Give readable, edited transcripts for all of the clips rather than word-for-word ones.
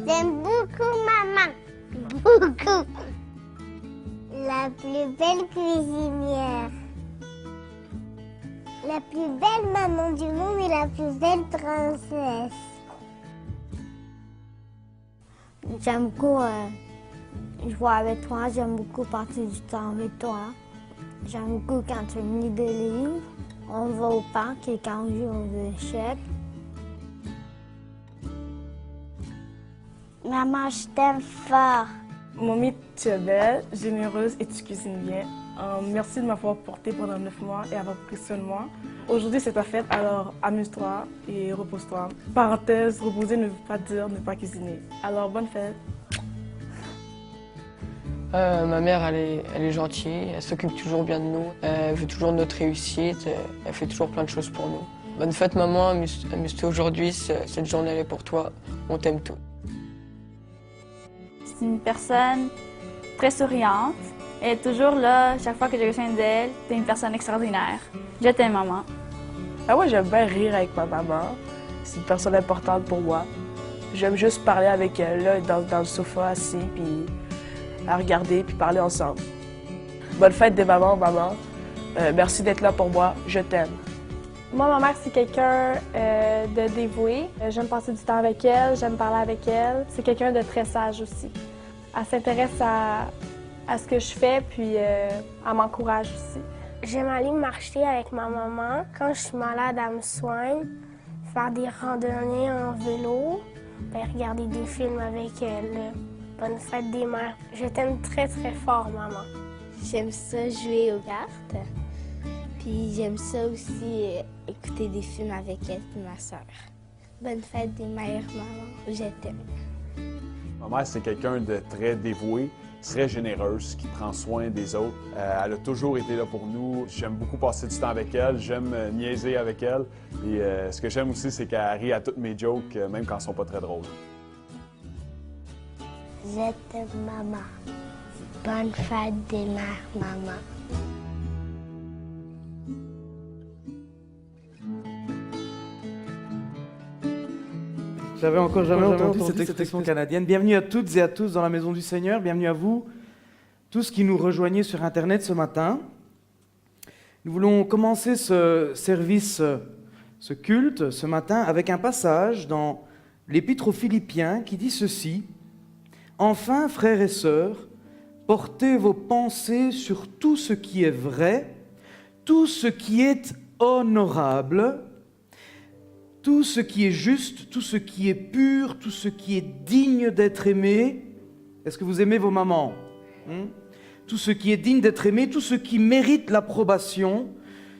J'aime beaucoup maman. Beaucoup. La plus belle cuisinière. La plus belle maman du monde et la plus belle princesse. J'aime beaucoup jouer avec toi, j'aime beaucoup passer du temps avec toi. J'aime beaucoup quand tu lis des livres, on va au parc et quand on joue aux échecs. Maman, je t'aime fort. Mamie, tu es belle, généreuse et tu cuisines bien. Merci de m'avoir portée pendant 9 mois et avoir pris soin de moi. Aujourd'hui, c'est ta fête, alors amuse-toi et repose-toi. Parenthèse, reposer ne veut pas dire ne pas cuisiner. Alors, bonne fête. Ma mère, elle est gentille, elle s'occupe toujours bien de nous, elle veut toujours notre réussite, elle fait toujours plein de choses pour nous. Bonne fête maman, amuse-toi aujourd'hui, cette journée elle est pour toi, on t'aime tout. C'est une personne très souriante, elle est toujours là, chaque fois que j'ai besoin d'elle, c'est une personne extraordinaire. Je t'aime maman. Ah ouais, j'aime bien rire avec ma maman, c'est une personne importante pour moi. J'aime juste parler avec elle, là, dans le sofa assis, puis à regarder puis parler ensemble. Bonne fête des mamans, maman. Merci d'être là pour moi. Je t'aime. Moi, ma mère, c'est quelqu'un de dévoué. J'aime passer du temps avec elle, j'aime parler avec elle. C'est quelqu'un de très sage aussi. Elle s'intéresse à ce que je fais, puis elle m'encourage aussi. J'aime aller marcher avec ma maman. Quand je suis malade, elle me soigne. Faire des randonnées en vélo. Regarder des films avec elle. Bonne fête des mères. Je t'aime très, très fort, maman. J'aime ça jouer aux cartes. Puis j'aime ça aussi écouter des films avec elle et ma soeur. Bonne fête des mères, maman. Je t'aime. Ma mère, c'est quelqu'un de très dévoué, très généreuse, qui prend soin des autres. Elle a toujours été là pour nous. J'aime beaucoup passer du temps avec elle. J'aime niaiser avec elle. Et ce que j'aime aussi, c'est qu'elle rit à toutes mes jokes, même quand elles sont pas très drôles. Je t'aime, maman. Bonne fête des mères, maman. J'avais encore jamais entendu cette expression canadienne. Bienvenue à toutes et à tous dans la maison du Seigneur. Bienvenue à vous, tous qui nous rejoignez sur Internet ce matin. Nous voulons commencer ce service, ce culte, ce matin, avec un passage dans l'Épître aux Philippiens qui dit ceci. « Enfin, frères et sœurs, portez vos pensées sur tout ce qui est vrai, tout ce qui est honorable, tout ce qui est juste, tout ce qui est pur, tout ce qui est digne d'être aimé. » Est-ce que vous aimez vos mamans ? Tout ce qui est digne d'être aimé, tout ce qui mérite l'approbation,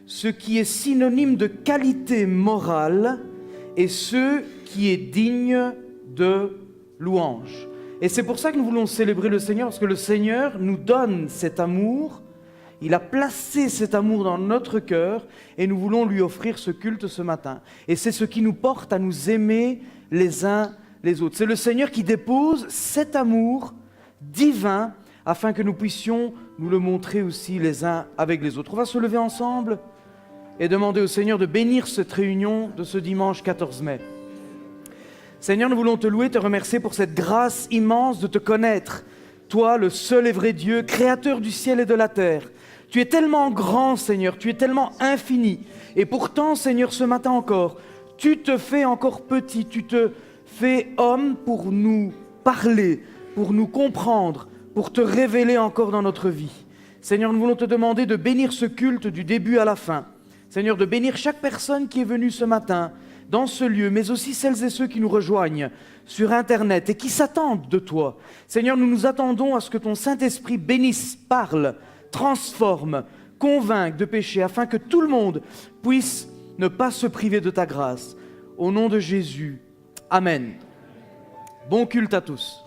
ce qui est synonyme de qualité morale et ce qui est digne de louange. Et c'est pour ça que nous voulons célébrer le Seigneur, parce que le Seigneur nous donne cet amour. Il a placé cet amour dans notre cœur et nous voulons lui offrir ce culte ce matin. Et c'est ce qui nous porte à nous aimer les uns les autres. C'est le Seigneur qui dépose cet amour divin afin que nous puissions nous le montrer aussi les uns avec les autres. On va se lever ensemble et demander au Seigneur de bénir cette réunion de ce dimanche 14 mai. Seigneur, nous voulons te louer, te remercier pour cette grâce immense de te connaître. Toi, le seul et vrai Dieu, créateur du ciel et de la terre. Tu es tellement grand, Seigneur, tu es tellement infini. Et pourtant, Seigneur, ce matin encore, tu te fais encore petit, tu te fais homme pour nous parler, pour nous comprendre, pour te révéler encore dans notre vie. Seigneur, nous voulons te demander de bénir ce culte du début à la fin. Seigneur, de bénir chaque personne qui est venue ce matin dans ce lieu, mais aussi celles et ceux qui nous rejoignent sur Internet et qui s'attendent de toi. Seigneur, nous nous attendons à ce que ton Saint-Esprit bénisse, parle, transforme, convainc de péché, afin que tout le monde puisse ne pas se priver de ta grâce. Au nom de Jésus, Amen. Bon culte à tous.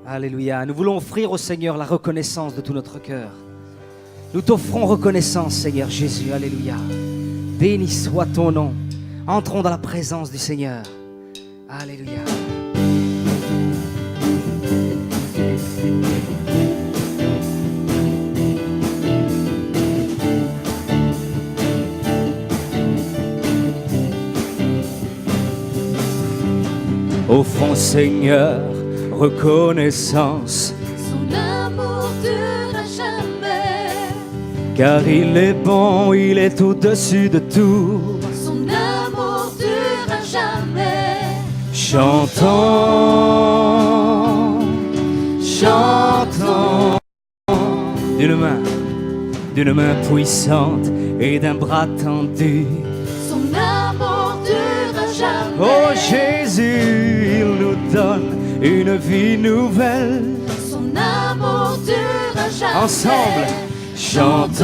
Alléluia. Nous voulons offrir au Seigneur la reconnaissance de tout notre cœur. Nous t'offrons reconnaissance, Seigneur Jésus. Alléluia. Béni soit ton nom. Entrons dans la présence du Seigneur. Alléluia. Offrons Seigneur reconnaissance, Son amour durera jamais. car il est bon, il est au-dessus de tout. Son amour durera jamais. Chantons, chantons d'une main puissante et d'un bras tendu. Son amour durera jamais. Oh Jésus, il nous donne une vie nouvelle. Son amour durera jamais. Ensemble, chantons,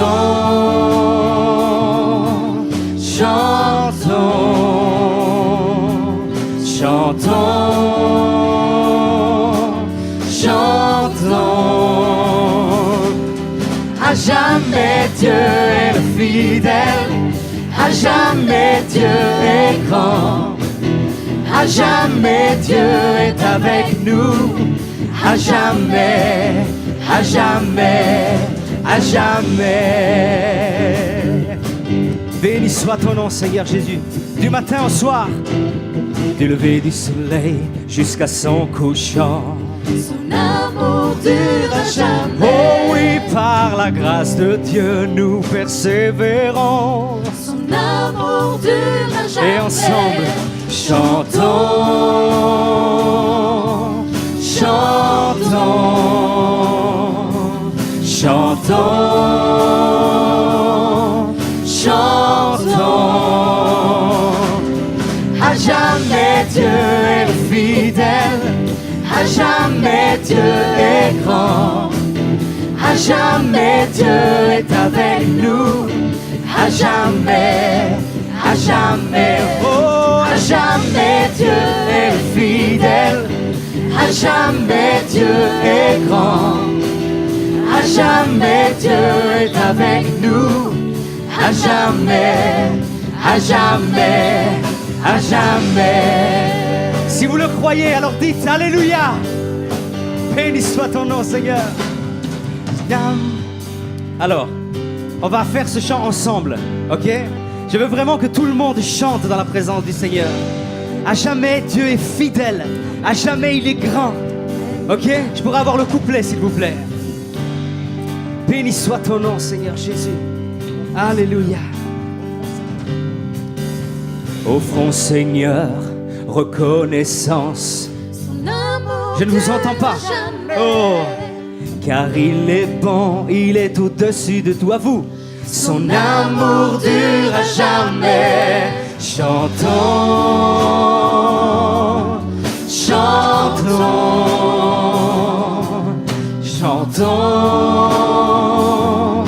chantons, chantons, chantons. À jamais Dieu est le fidèle, à jamais Dieu est grand, à jamais Dieu est avec nous, à jamais, à jamais, à jamais. Béni soit ton nom, Seigneur Jésus, du matin au soir, du lever du soleil jusqu'à son couchant. Son amour durera jamais. Oh oui, par la grâce de Dieu, nous persévérons. Son amour durera jamais. Et ensemble, chantons, chantons, chantons, chantons. À jamais Dieu est fidèle, à jamais Dieu est grand, à jamais Dieu est avec nous, à jamais, à jamais, oh, à jamais Dieu est fidèle, à jamais Dieu est grand, à jamais Dieu est avec nous, à jamais, à jamais, à jamais. Si vous le croyez, alors dites Alléluia. Béni soit ton nom, Seigneur. Alors, on va faire ce chant ensemble, ok? Je veux vraiment que tout le monde chante dans la présence du Seigneur. À jamais Dieu est fidèle, à jamais il est grand. Ok? Je pourrais avoir le couplet s'il vous plaît. Béni soit ton nom, Seigneur Jésus. Alléluia. Offrons Seigneur reconnaissance. Son amour Je ne vous entends pas. jamais. Oh, car il est bon, il est au-dessus de tout. À vous. Son amour dure à jamais. Chantons, chantons, chantons,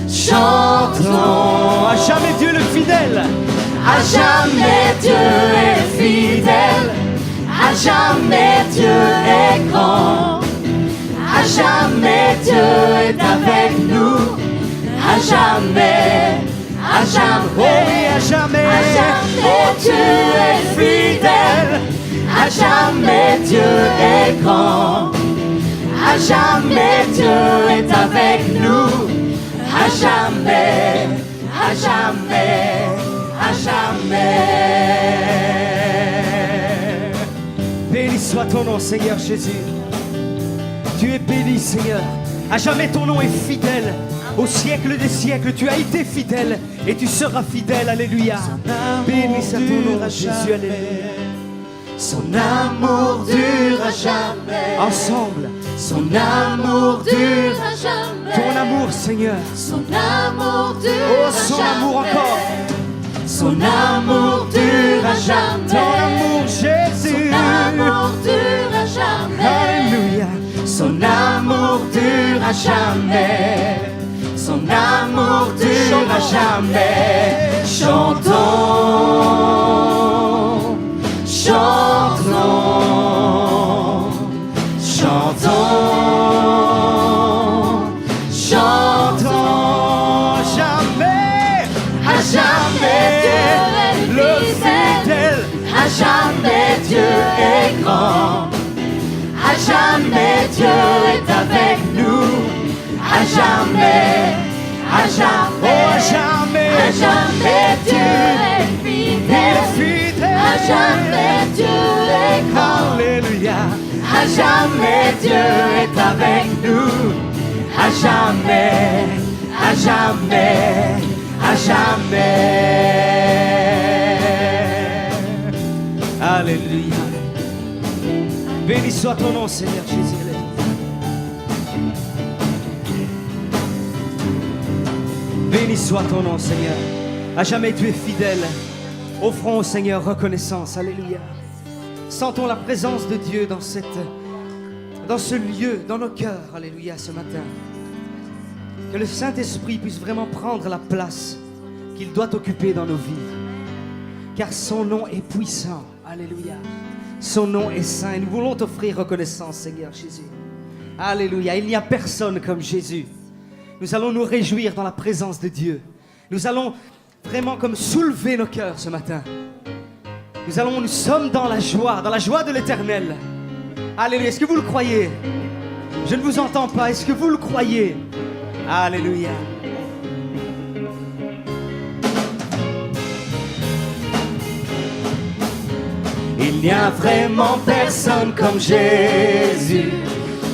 chantons. À jamais Dieu le fidèle. À jamais Dieu est fidèle. À jamais Dieu est grand. À jamais Dieu est avec nous. À jamais, à jamais, oui, à jamais, oh, Dieu est fidèle. À jamais Dieu est grand. À jamais Dieu est avec nous. À jamais, à jamais, à jamais. Béni soit ton nom, Seigneur Jésus. Tu es béni, Seigneur. À jamais ton nom est fidèle. Au siècle des siècles, tu as été fidèle et tu seras fidèle. Alléluia. Béni soit ton nom, Jésus. Alléluia. Son amour dure à jamais. Ensemble. Son amour dure à jamais. Ton amour, Seigneur. Son amour dure Oh, à son jamais. amour encore. Son amour dure à jamais. Ton amour, Jésus. Son amour dure à jamais. Alléluia. Son amour dure à jamais. Son amour dure à jamais. Chantons, chantons, chantons, chantons. Jamais, à jamais le fidèle. À jamais Dieu est grand. À jamais Dieu est avec nous. À jamais, à jamais, oh, à jamais, À jamais Dieu est il est fidèle. fidèle. À jamais Dieu est grand. À jamais Dieu est avec nous. À jamais, à jamais, à jamais. Alléluia. Béni soit ton nom, Seigneur Jésus. Béni soit ton nom, Seigneur. À jamais tu es fidèle. Offrons au Seigneur reconnaissance. Alléluia. Sentons la présence de Dieu dans ce lieu, dans nos cœurs. Alléluia, ce matin. Que le Saint-Esprit puisse vraiment prendre la place qu'il doit occuper dans nos vies. Car son nom est puissant. Alléluia. Son nom est saint. Et nous voulons t'offrir reconnaissance, Seigneur Jésus. Alléluia. Il n'y a personne comme Jésus. Nous allons nous réjouir dans la présence de Dieu. Nous allons vraiment comme soulever nos cœurs ce matin. Nous sommes dans la joie de l'Éternel. Alléluia. Est-ce que vous le croyez? Je ne vous entends pas. Est-ce que vous le croyez? Alléluia. Il n'y a vraiment personne comme Jésus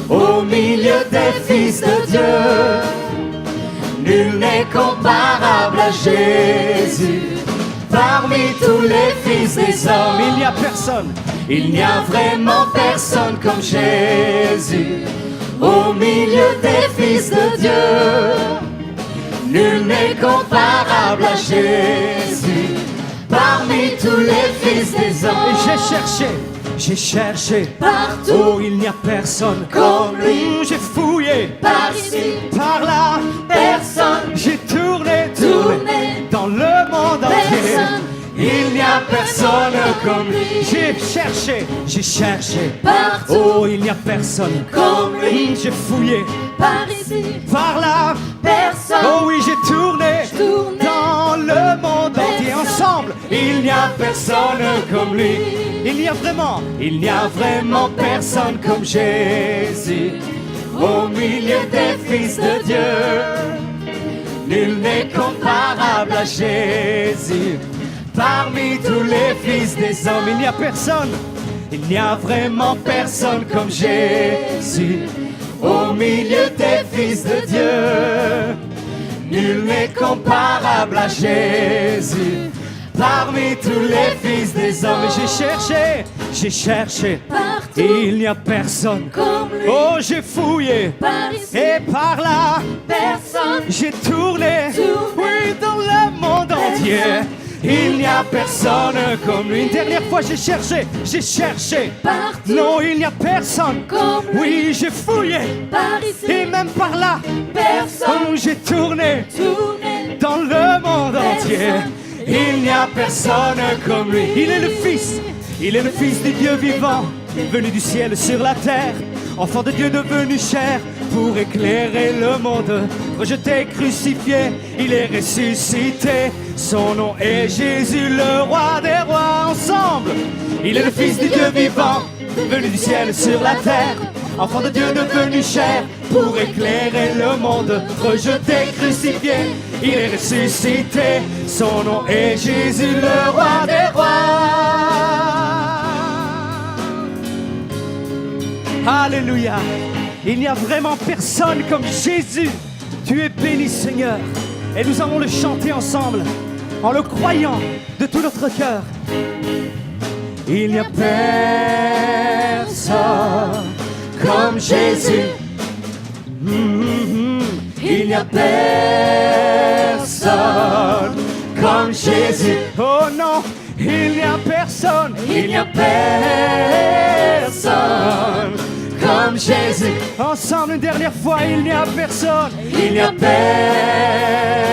au milieu des fils de Dieu. Nul n'est comparable à Jésus parmi tous les fils des hommes. Il n'y a personne. Il n'y a vraiment personne comme Jésus au milieu des fils de Dieu. Nul n'est comparable à Jésus parmi tous les fils des hommes. Et j'ai cherché partout. Oh, il n'y a personne comme lui. J'ai fouillé par ici, par là, personne. J'ai tourné dans le monde entier. Il n'y a personne comme lui. J'ai cherché partout. Oh, il n'y a personne comme lui. J'ai fouillé par ici, par là, personne. Oh oui, j'ai tourné dans le monde entier. Ensemble, il n'y a personne comme lui. Il n'y a vraiment personne comme Jésus au milieu des fils de Dieu. Nul n'est comparable à Jésus parmi tous les fils des hommes. Il n'y a personne. Il n'y a vraiment personne comme Jésus au milieu des fils de Dieu. Nul n'est comparable à Jésus parmi tous les fils des hommes. J'ai cherché partout. Il n'y a personne comme lui. Oh, j'ai fouillé par ici, et par là, personne. J'ai tourné oui, dans le monde entier. Il n'y a personne comme lui. Une dernière fois, j'ai cherché partout. Non, il n'y a personne comme lui. Oui, j'ai fouillé par ici, et même par là, personne. Oh, j'ai tourné dans le monde entier. Il n'y a personne comme lui. Il est le Fils du Dieu vivant, venu du ciel sur la terre, enfant de Dieu devenu chair, pour éclairer le monde. Rejeté, crucifié, il est ressuscité. Son nom est Jésus, le roi des rois. Ensemble, il est le Fils du Dieu vivant, venu du ciel sur la terre, enfant de Dieu devenu chair, pour éclairer le monde. Rejeté, crucifié, il est ressuscité. Son nom est Jésus, le roi des rois. Alléluia. Il n'y a vraiment personne comme Jésus. Tu es béni, Seigneur. Et nous allons le chanter ensemble, en le croyant de tout notre cœur. Il n'y a personne comme Jésus. Il n'y a personne comme Jésus. Oh non, il n'y a personne. Il n'y a personne comme Jésus. Ensemble une dernière fois, il n'y a personne. Il n'y a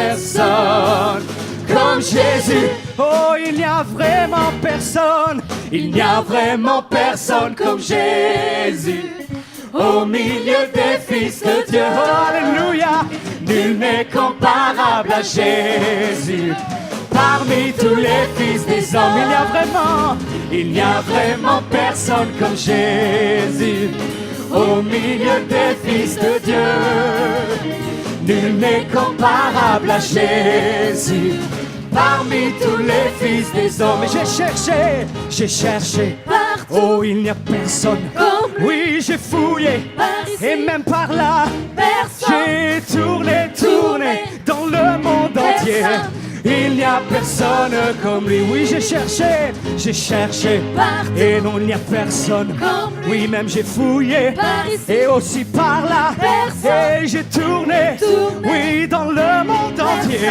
personne comme Jésus. Oh, il n'y a vraiment personne. Il n'y a vraiment personne comme Jésus au milieu des fils de Dieu. Alléluia. Nul n'est comparable à Jésus parmi tous les fils des hommes. Il n'y a vraiment personne comme Jésus au milieu des fils de Dieu. Nul n'est comparable à Jésus parmi tous les fils des hommes. Mais j'ai cherché, oh il n'y a personne. Oui, j'ai fouillé, et même par là, j'ai tourné dans le monde entier. Il n'y a personne comme lui. Oui, j'ai cherché, et non, il n'y a personne. Oui, même j'ai fouillé, et aussi par là, et j'ai tourné, oui, dans le monde entier.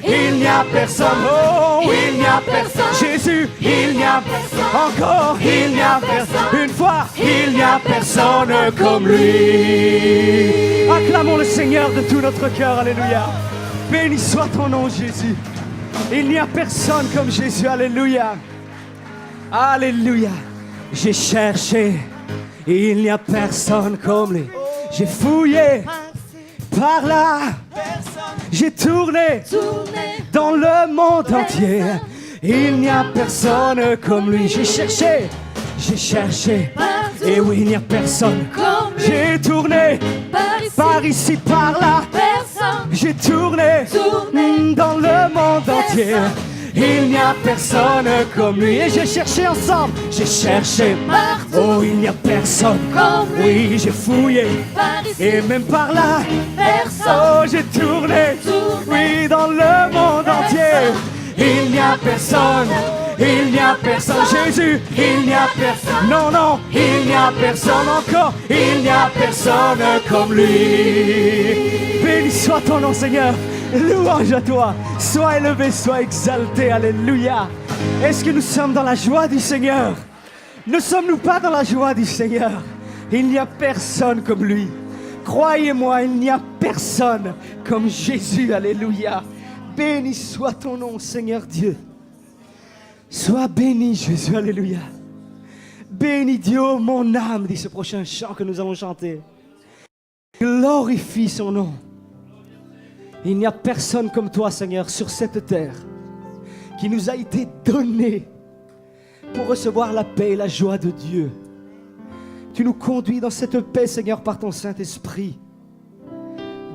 Il n'y a personne, oh, il n'y a personne. Jésus, il n'y a personne. Encore, il n'y a personne. Une fois, il n'y a personne comme lui. Acclamons le Seigneur de tout notre cœur, alléluia. Béni soit ton nom, Jésus. Il n'y a personne comme Jésus, alléluia. Alléluia. J'ai cherché, et il n'y a personne comme lui. J'ai fouillé par là, j'ai tourné dans le monde entier. Il n'y a personne comme lui. J'ai cherché, et oui, il n'y a personne. J'ai tourné par ici, par là. J'ai tourné dans le monde entier. Il n'y a personne comme lui. Et j'ai cherché ensemble, j'ai cherché partout. Oh, il n'y a personne comme lui. Oui, j'ai fouillé, et même par là, personne. Oh, j'ai tourné, oui, dans le monde entier. Il n'y a personne, il n'y a personne. Jésus, il n'y a personne. Non, non, il n'y a personne encore. Il n'y a personne comme lui. Béni soit ton nom, Seigneur. Louange à toi. Sois élevé, sois exalté. Alléluia. Est-ce que nous sommes dans la joie du Seigneur? Ne sommes-nous pas dans la joie du Seigneur? Il n'y a personne comme lui. Croyez-moi, il n'y a personne comme Jésus. Alléluia. Béni soit ton nom, Seigneur Dieu. Sois béni, Jésus. Alléluia. Béni Dieu, mon âme, dit ce prochain chant que nous allons chanter. Glorifie son nom. Il n'y a personne comme toi, Seigneur, sur cette terre qui nous a été donnée pour recevoir la paix et la joie de Dieu. Tu nous conduis dans cette paix, Seigneur, par ton Saint-Esprit.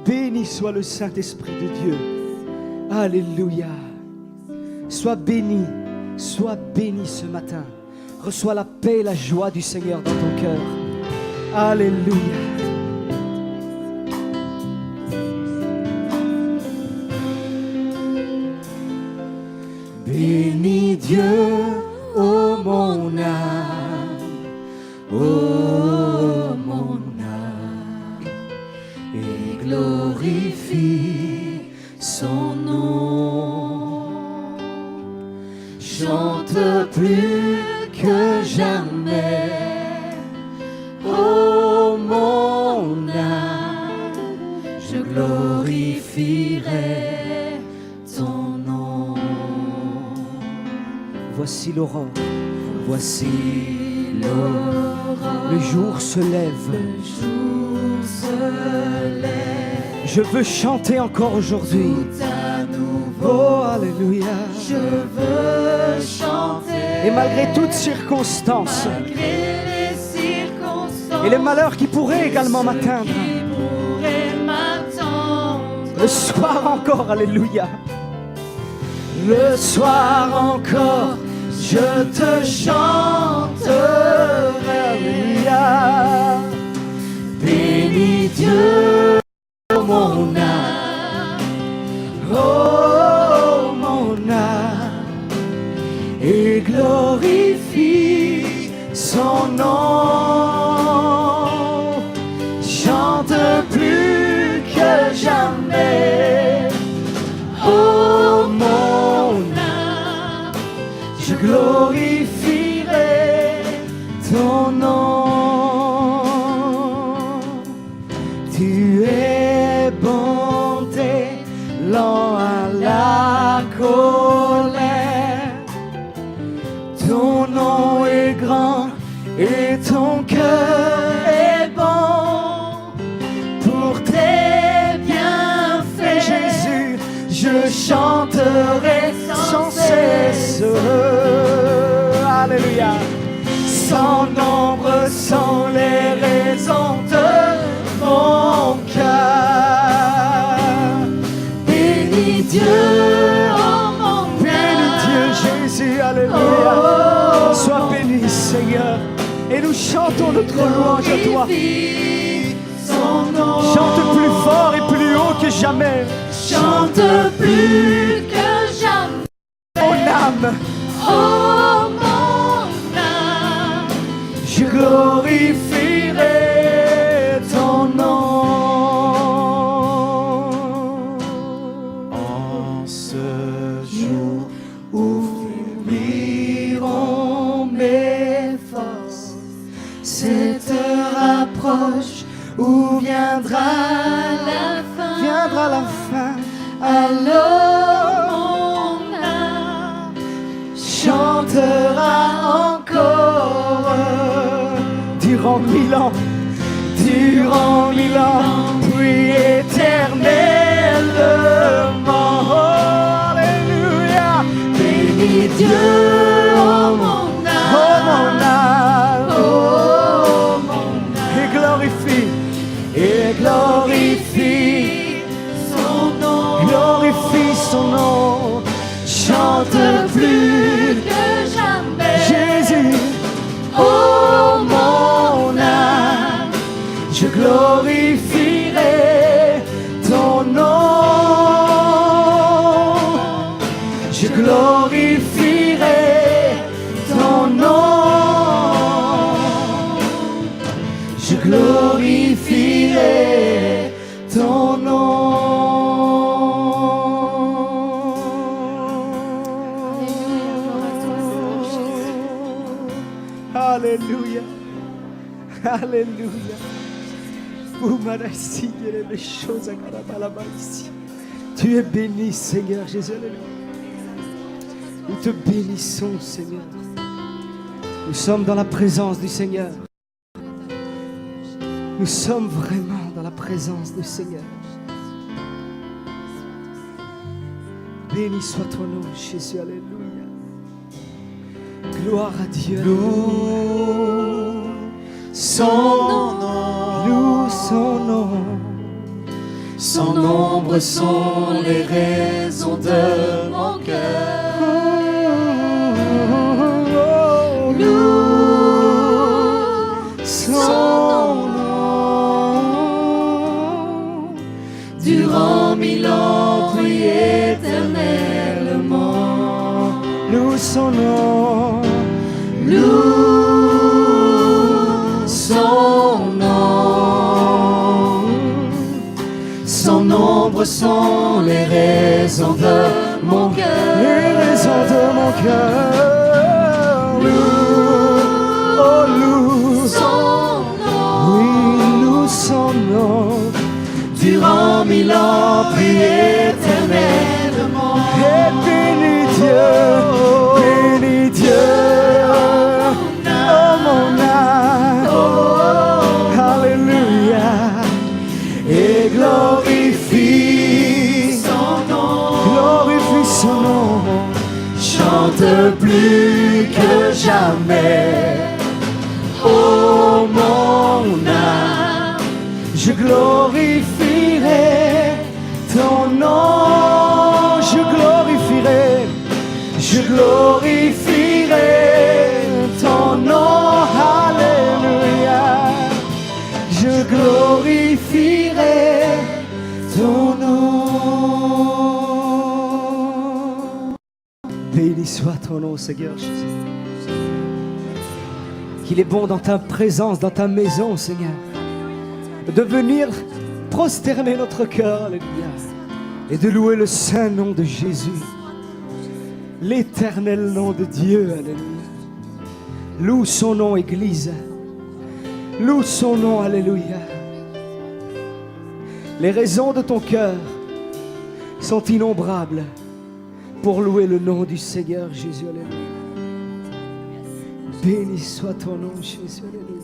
Béni soit le Saint-Esprit de Dieu. Alléluia. Sois béni ce matin. Reçois la paix et la joie du Seigneur dans ton cœur. Alléluia. Bénis Dieu, ô mon âme, et glorifie son nom. Chante plus que jamais, ô mon âme, je glorifierai ton nom. Voici l'aurore, voici l'aurore, le jour se lève. le jour se lève. Je veux chanter encore aujourd'hui. Tout à nouveau, Oh, alléluia. je veux chanter. Et malgré toutes circonstances, Malgré les circonstances, et les malheurs qui pourraient également m'atteindre, qui pourraient m'attendre, le soir encore, alléluia. le soir encore, je te chanterai. Alléluia. Bénis Dieu, ô mon âme, Oh, mon âme, et glorifie son nom. Chante plus que jamais, ô mon âme, je glorifierai ton nom. Tu es bonté, lent à la colère. Ton nom est grand et ton cœur est bon. Pour tes bienfaits, Jésus, je chanterai sans cesse. Alléluia. Sans nombre, sans les raisons de mon cœur. Bénis Dieu, oh mon Jésus, alléluia. Sois béni, Seigneur. Et nous chantons notre louange à toi. Chante plus fort et plus haut que jamais. Chante plus que jamais. Mon âme, Oh mon âme, je glorifierai ton nom. en ce jour où fumeront mes forces, cette heure approche où viendra la fin. Viendra la fin. Alors mon âme chantera encore Durant 1000 ans, puis éternellement. Alléluia. bénis Dieu, oh mon âme, oh mon âme, Et glorifie son nom, glorifie son nom. chante plus que jamais. Jésus, Oh mon âme, je glorifierai ton nom. Je glorifierai ton nom. Je glorifierai ton nom. Alléluia. Alléluia. Tu es béni, Seigneur Jésus. Alléluia. Nous te bénissons, Seigneur. Nous sommes dans la présence du Seigneur. Nous sommes vraiment dans la présence du Seigneur. Béni soit ton nom, Jésus. Alléluia. Gloire à Dieu. loue son nom, Loue son nom. son nombre sont les raisons de mon cœur. Loue son nom, durant 1000 ans, puis éternellement. Loue son nom. Loue son nom, son nombre sont les raisons de mon Les cœur. raisons de mon cœur. Loue, oh loue. Son nom, Oui, loue son nom. durant 1000 ans, puis éternellement. Et bénis Dieu. Bénis Dieu. Oh mon âme. Alléluia. Et glorifie Son nom, glorifie son nom. chante plus que jamais. Oh mon âme, Je glorifierai ton nom. Je glorifierai ton nom. Alléluia. Je glorifierai ton nom. Béni soit ton nom, Seigneur Jésus. Qu'il est bon dans ta présence, dans ta maison, Seigneur, de venir prosterner notre cœur, alléluia, et de louer le saint nom de Jésus, l'éternel nom de Dieu, alléluia. Loue son nom, Église. Loue son nom, alléluia. Les raisons de ton cœur sont innombrables pour louer le nom du Seigneur Jésus, alléluia. Béni soit ton nom, Jésus, alléluia.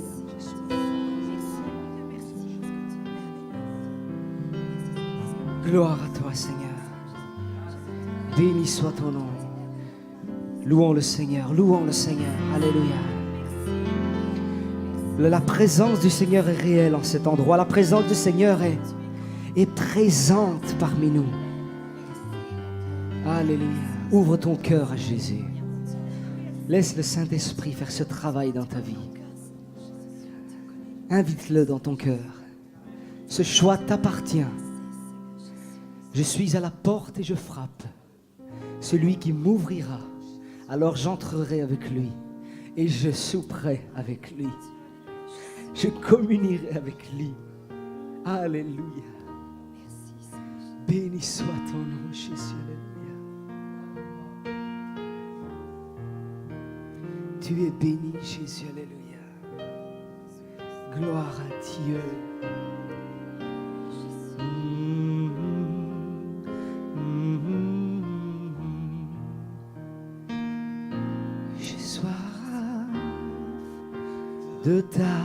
Gloire à toi, Seigneur. Béni soit ton nom. Louons le Seigneur, louons le Seigneur. Alléluia. La présence du Seigneur est réelle en cet endroit. La présence du Seigneur est présente parmi nous. Alléluia. Ouvre ton cœur à Jésus. Laisse le Saint-Esprit faire ce travail dans ta vie. Invite-le dans ton cœur. Ce choix t'appartient. Je suis à la porte et je frappe. Celui qui m'ouvrira, alors j'entrerai avec lui et je souperai avec lui. Je communierai avec lui. Alléluia. Béni soit ton nom, Jésus. Alléluia. Tu es béni, Jésus. Alléluia. Gloire à Dieu. J'ai soif de ta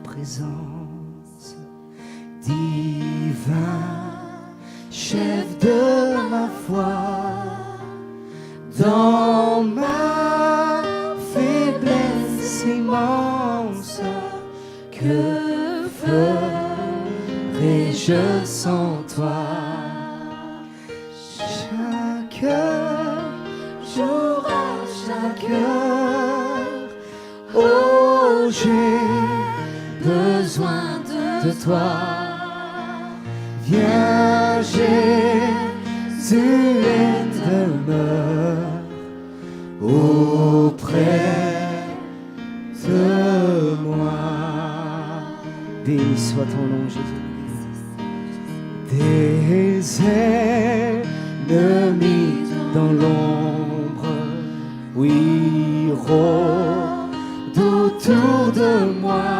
présence, divin chef de ma foi, dans ma faiblesse immense, que ferais-je sans toi? Chaque jour à chaque heure, oh j'ai besoin de toi. Viens Jésus et demeure auprès de moi. Béni soit ton nom, Jésus. Des ennemis dans l'ombre, oui, rôdent autour de moi,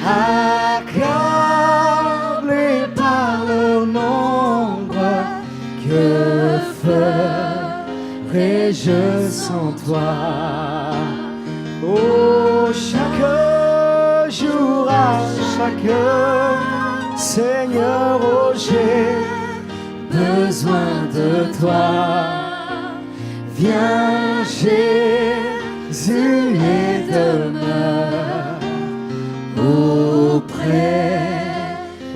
accablés par leur nombre. Que ferais-je sans toi? Oh, chaque jour à chaque heure, Seigneur, oh j'ai besoin de toi. Viens Jésus et demeure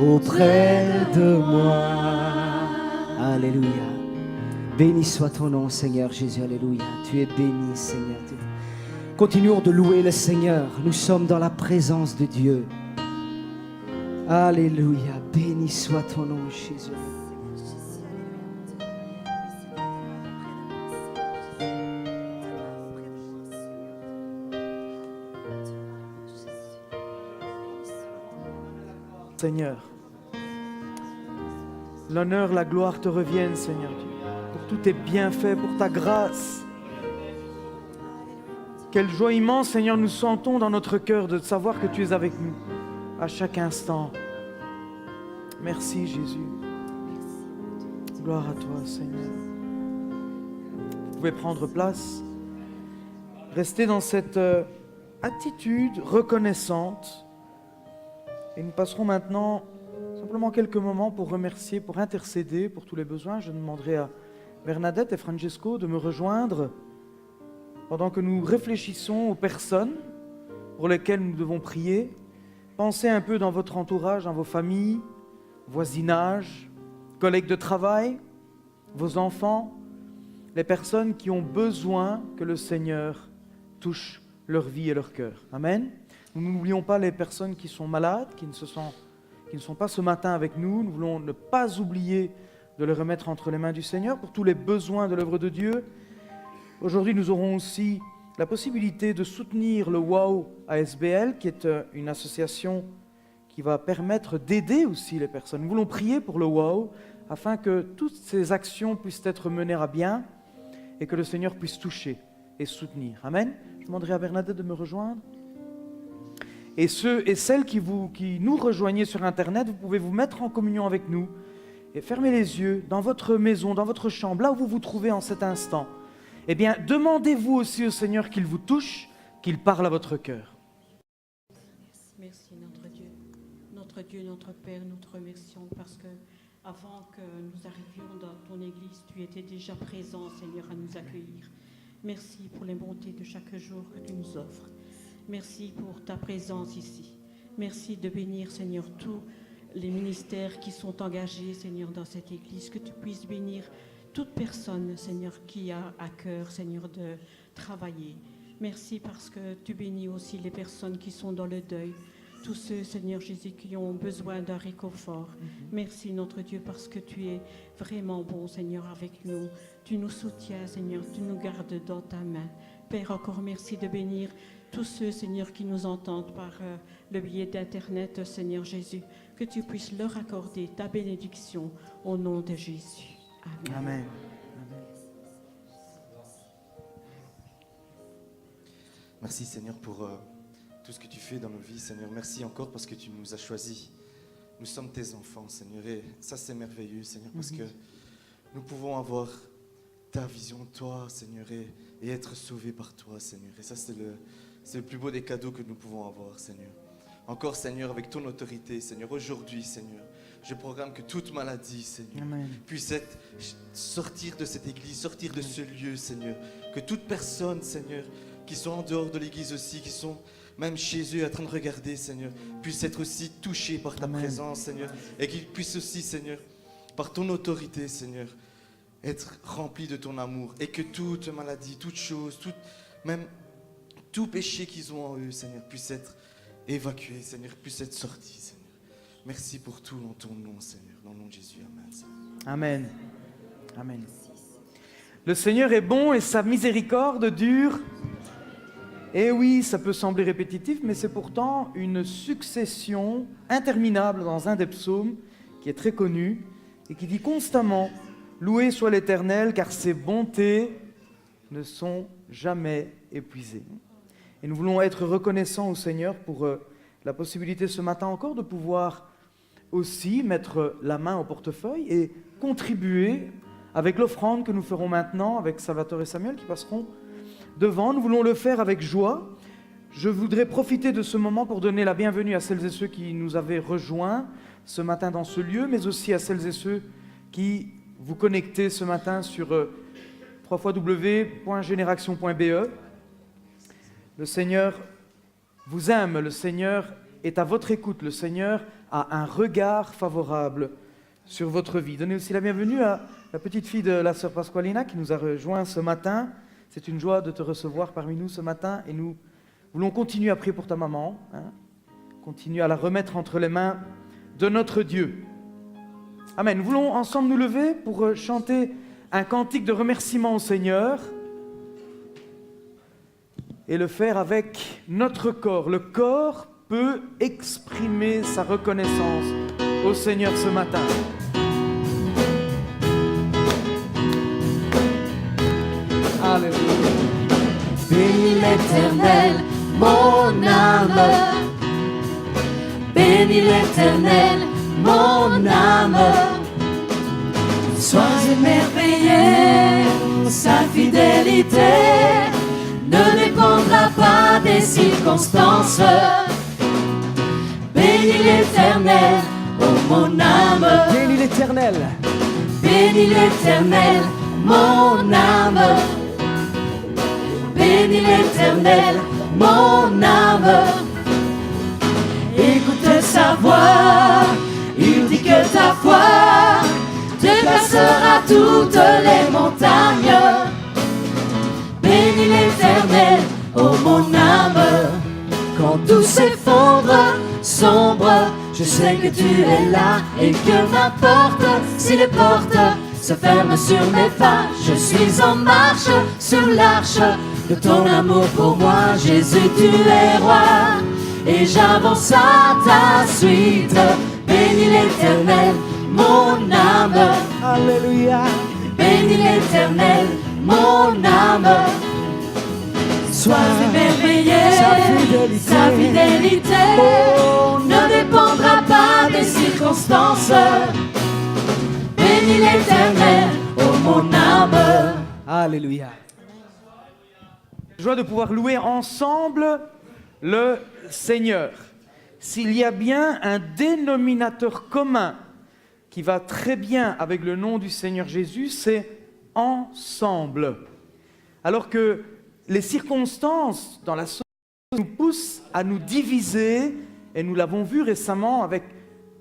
auprès de moi. Alléluia. Béni soit ton nom, Seigneur Jésus. Alléluia. Tu es béni, Seigneur. Continuons de louer le Seigneur. Nous sommes dans la présence de Dieu. Alléluia. Béni soit ton nom, Jésus. Seigneur, l'honneur, la gloire te reviennent, Seigneur Dieu, pour tous tes bienfaits, pour ta grâce. Quelle joie immense, Seigneur, nous sentons dans notre cœur de savoir que tu es avec nous à chaque instant. Merci, Jésus. Gloire à toi, Seigneur. Vous pouvez prendre place. Restez dans cette attitude reconnaissante. Et nous passerons maintenant simplement quelques moments pour remercier, pour intercéder pour tous les besoins. Je demanderai à Bernadette et Francesco de me rejoindre pendant que nous réfléchissons aux personnes pour lesquelles nous devons prier. Pensez un peu dans votre entourage, dans vos familles, voisinage, collègues de travail, vos enfants, les personnes qui ont besoin que le Seigneur touche leur vie et leur cœur. Amen. Nous n'oublions pas les personnes qui sont malades, qui ne sont pas ce matin avec nous. Nous voulons ne pas oublier de les remettre entre les mains du Seigneur pour tous les besoins de l'œuvre de Dieu. Aujourd'hui, nous aurons aussi la possibilité de soutenir le WOW ASBL, qui est une association qui va permettre d'aider aussi les personnes. Nous voulons prier pour le WOW afin que toutes ces actions puissent être menées à bien et que le Seigneur puisse toucher et soutenir. Amen. Je demanderai à Bernadette de me rejoindre. Et ceux et celles qui nous rejoignez sur Internet, vous pouvez vous mettre en communion avec nous et fermer les yeux dans votre maison, dans votre chambre, là où vous vous trouvez en cet instant. Eh bien, demandez-vous aussi au Seigneur qu'il vous touche, qu'il parle à votre cœur. Merci notre Dieu, notre Père, nous te remercions parce que avant que nous arrivions dans ton Église, tu étais déjà présent, Seigneur, à nous accueillir. Merci pour les bontés de chaque jour que tu nous offres. Merci pour ta présence ici. Merci de bénir, Seigneur, tous les ministères qui sont engagés, Seigneur, dans cette Église. Que tu puisses bénir toute personne, Seigneur, qui a à cœur, Seigneur, de travailler. Merci parce que tu bénis aussi les personnes qui sont dans le deuil. Tous ceux, Seigneur Jésus, qui ont besoin d'un réconfort. Merci, notre Dieu, parce que tu es vraiment bon, Seigneur, avec nous. Tu nous soutiens, Seigneur, tu nous gardes dans ta main. Père, encore merci de bénir tous ceux, Seigneur, qui nous entendent par le biais d'Internet, Seigneur Jésus. Que tu puisses leur accorder ta bénédiction au nom de Jésus. Amen. Amen. Merci Seigneur pour tout ce que tu fais dans nos vies, Seigneur. Merci encore parce que tu nous as choisis. Nous sommes tes enfants, Seigneur. Et ça, c'est merveilleux, Seigneur, parce que nous pouvons avoir ta vision de toi, Seigneur, et être sauvés par toi, Seigneur. Et ça, c'est le plus beau des cadeaux que nous pouvons avoir, Seigneur. Encore, Seigneur, avec ton autorité, Seigneur, aujourd'hui, Seigneur, je proclame que toute maladie, Seigneur, puisse sortir de cette église, sortir de ce lieu, Seigneur. Que toute personne, Seigneur, qui sont en dehors de l'église aussi, qui sont même chez eux en train de regarder, Seigneur, puissent être aussi touchés par ta présence, Seigneur, et qu'ils puissent aussi, Seigneur, par ton autorité, Seigneur, être remplis de ton amour, et que toute maladie, toute chose, même tout péché qu'ils ont en eux, Seigneur, puisse être évacué, Seigneur, puisse être sorti, Seigneur. Merci pour tout dans ton nom, Seigneur, dans le nom de Jésus, Amen. Seigneur. Amen. Amen. Le Seigneur est bon et sa miséricorde dure. Et oui, ça peut sembler répétitif, mais c'est pourtant une succession interminable dans un des psaumes qui est très connu et qui dit constamment « Loué soit l'Éternel, car ses bontés ne sont jamais épuisées. » Et nous voulons être reconnaissants au Seigneur pour la possibilité ce matin encore de pouvoir aussi mettre la main au portefeuille et contribuer avec l'offrande que nous ferons maintenant avec Salvatore et Samuel qui passeront devant. Nous voulons le faire avec joie. Je voudrais profiter de ce moment pour donner la bienvenue à celles et ceux qui nous avaient rejoints ce matin dans ce lieu, mais aussi à celles et ceux qui vous connectez ce matin sur www.generaction.be. Le Seigneur vous aime, le Seigneur est à votre écoute, le Seigneur a un regard favorable sur votre vie. Donnez aussi la bienvenue à la petite fille de la sœur Pasqualina qui nous a rejoint ce matin. C'est une joie de te recevoir parmi nous ce matin et nous voulons continuer à prier pour ta maman, continuer à la remettre entre les mains de notre Dieu. Amen. Nous voulons ensemble nous lever pour chanter un cantique de remerciement au Seigneur et le faire avec notre corps. Le corps peut exprimer sa reconnaissance au Seigneur ce matin. Alléluia. Bénis l'Éternel, mon âme. Bénis l'Éternel, mon âme. Sois émerveillé, sa fidélité ne dépendra pas des circonstances. Bénis l'Éternel, oh mon âme. Bénis l'Éternel. Bénis l'Éternel, mon âme. Bénis l'Éternel, mon âme. Écoute sa voix, il dit que ta foi dépassera toutes les montagnes. Bénis l'Éternel, oh mon âme. Quand tout s'effondre, sombre, je sais que tu es là et que m'importe si les portes se ferment sur mes pas. Je suis en marche sur l'arche de ton amour pour moi. Jésus, tu es roi et j'avance à ta suite. Bénis l'Éternel, mon âme. Alléluia. Bénis l'Éternel, mon âme. Sois émerveillé, sa fidélité ne dépendra pas des circonstances. Bénis l'Éternel, oh mon âme. Alléluia. Joie de pouvoir louer ensemble le Seigneur. S'il y a bien un dénominateur commun qui va très bien avec le nom du Seigneur Jésus, c'est ensemble. Alors que les circonstances dans la société nous poussent à nous diviser, et nous l'avons vu récemment avec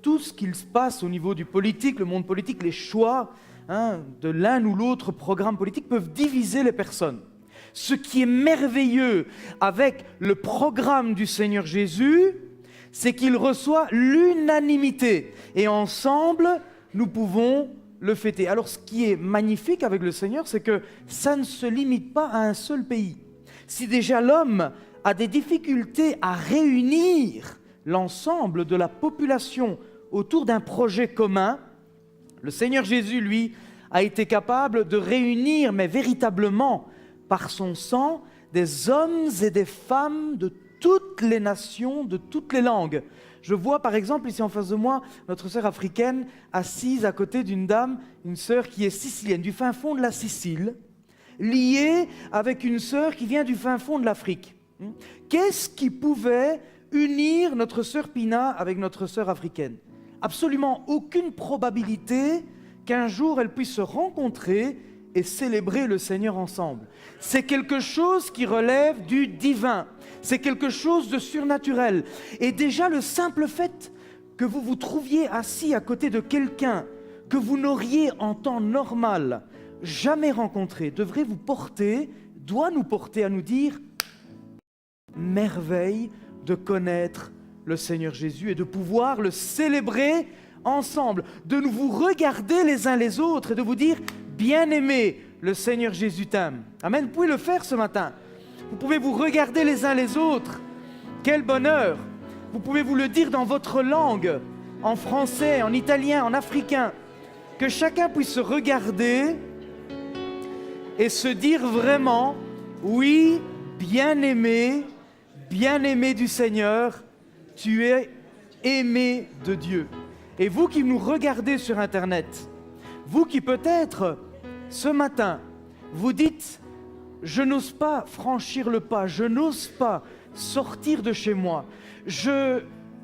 tout ce qu'il se passe au niveau du politique, le monde politique, les choix de l'un ou l'autre programme politique peuvent diviser les personnes. Ce qui est merveilleux avec le programme du Seigneur Jésus, c'est qu'il reçoit l'unanimité. Et ensemble, nous pouvons le fêter. Alors ce qui est magnifique avec le Seigneur, c'est que ça ne se limite pas à un seul pays. Si déjà l'homme a des difficultés à réunir l'ensemble de la population autour d'un projet commun, le Seigneur Jésus, lui, a été capable de réunir, mais véritablement, par son sang, des hommes et des femmes de toutes les nations, de toutes les langues. Je vois par exemple ici en face de moi notre sœur africaine assise à côté d'une dame, une sœur qui est sicilienne, du fin fond de la Sicile, liée avec une sœur qui vient du fin fond de l'Afrique. Qu'est-ce qui pouvait unir notre sœur Pina avec notre sœur africaine? Absolument aucune probabilité qu'un jour elles puissent se rencontrer et célébrer le Seigneur ensemble. C'est quelque chose qui relève du divin, c'est quelque chose de surnaturel. Et déjà le simple fait que vous vous trouviez assis à côté de quelqu'un que vous n'auriez en temps normal jamais rencontré, devrait vous porter, doit nous porter à nous dire « merveille de connaître le Seigneur Jésus et de pouvoir le célébrer ensemble, de nous vous regarder les uns les autres et de vous dire « bien-aimé, le Seigneur Jésus t'aime ». Amen, vous pouvez le faire ce matin. Vous pouvez vous regarder les uns les autres. Quel bonheur! Vous pouvez vous le dire dans votre langue, en français, en italien, en africain. Que chacun puisse se regarder et se dire vraiment « oui, bien-aimé du Seigneur, tu es aimé de Dieu ». Et vous qui nous regardez sur Internet, vous qui peut-être ce matin, vous dites « je n'ose pas franchir le pas, je n'ose pas sortir de chez moi,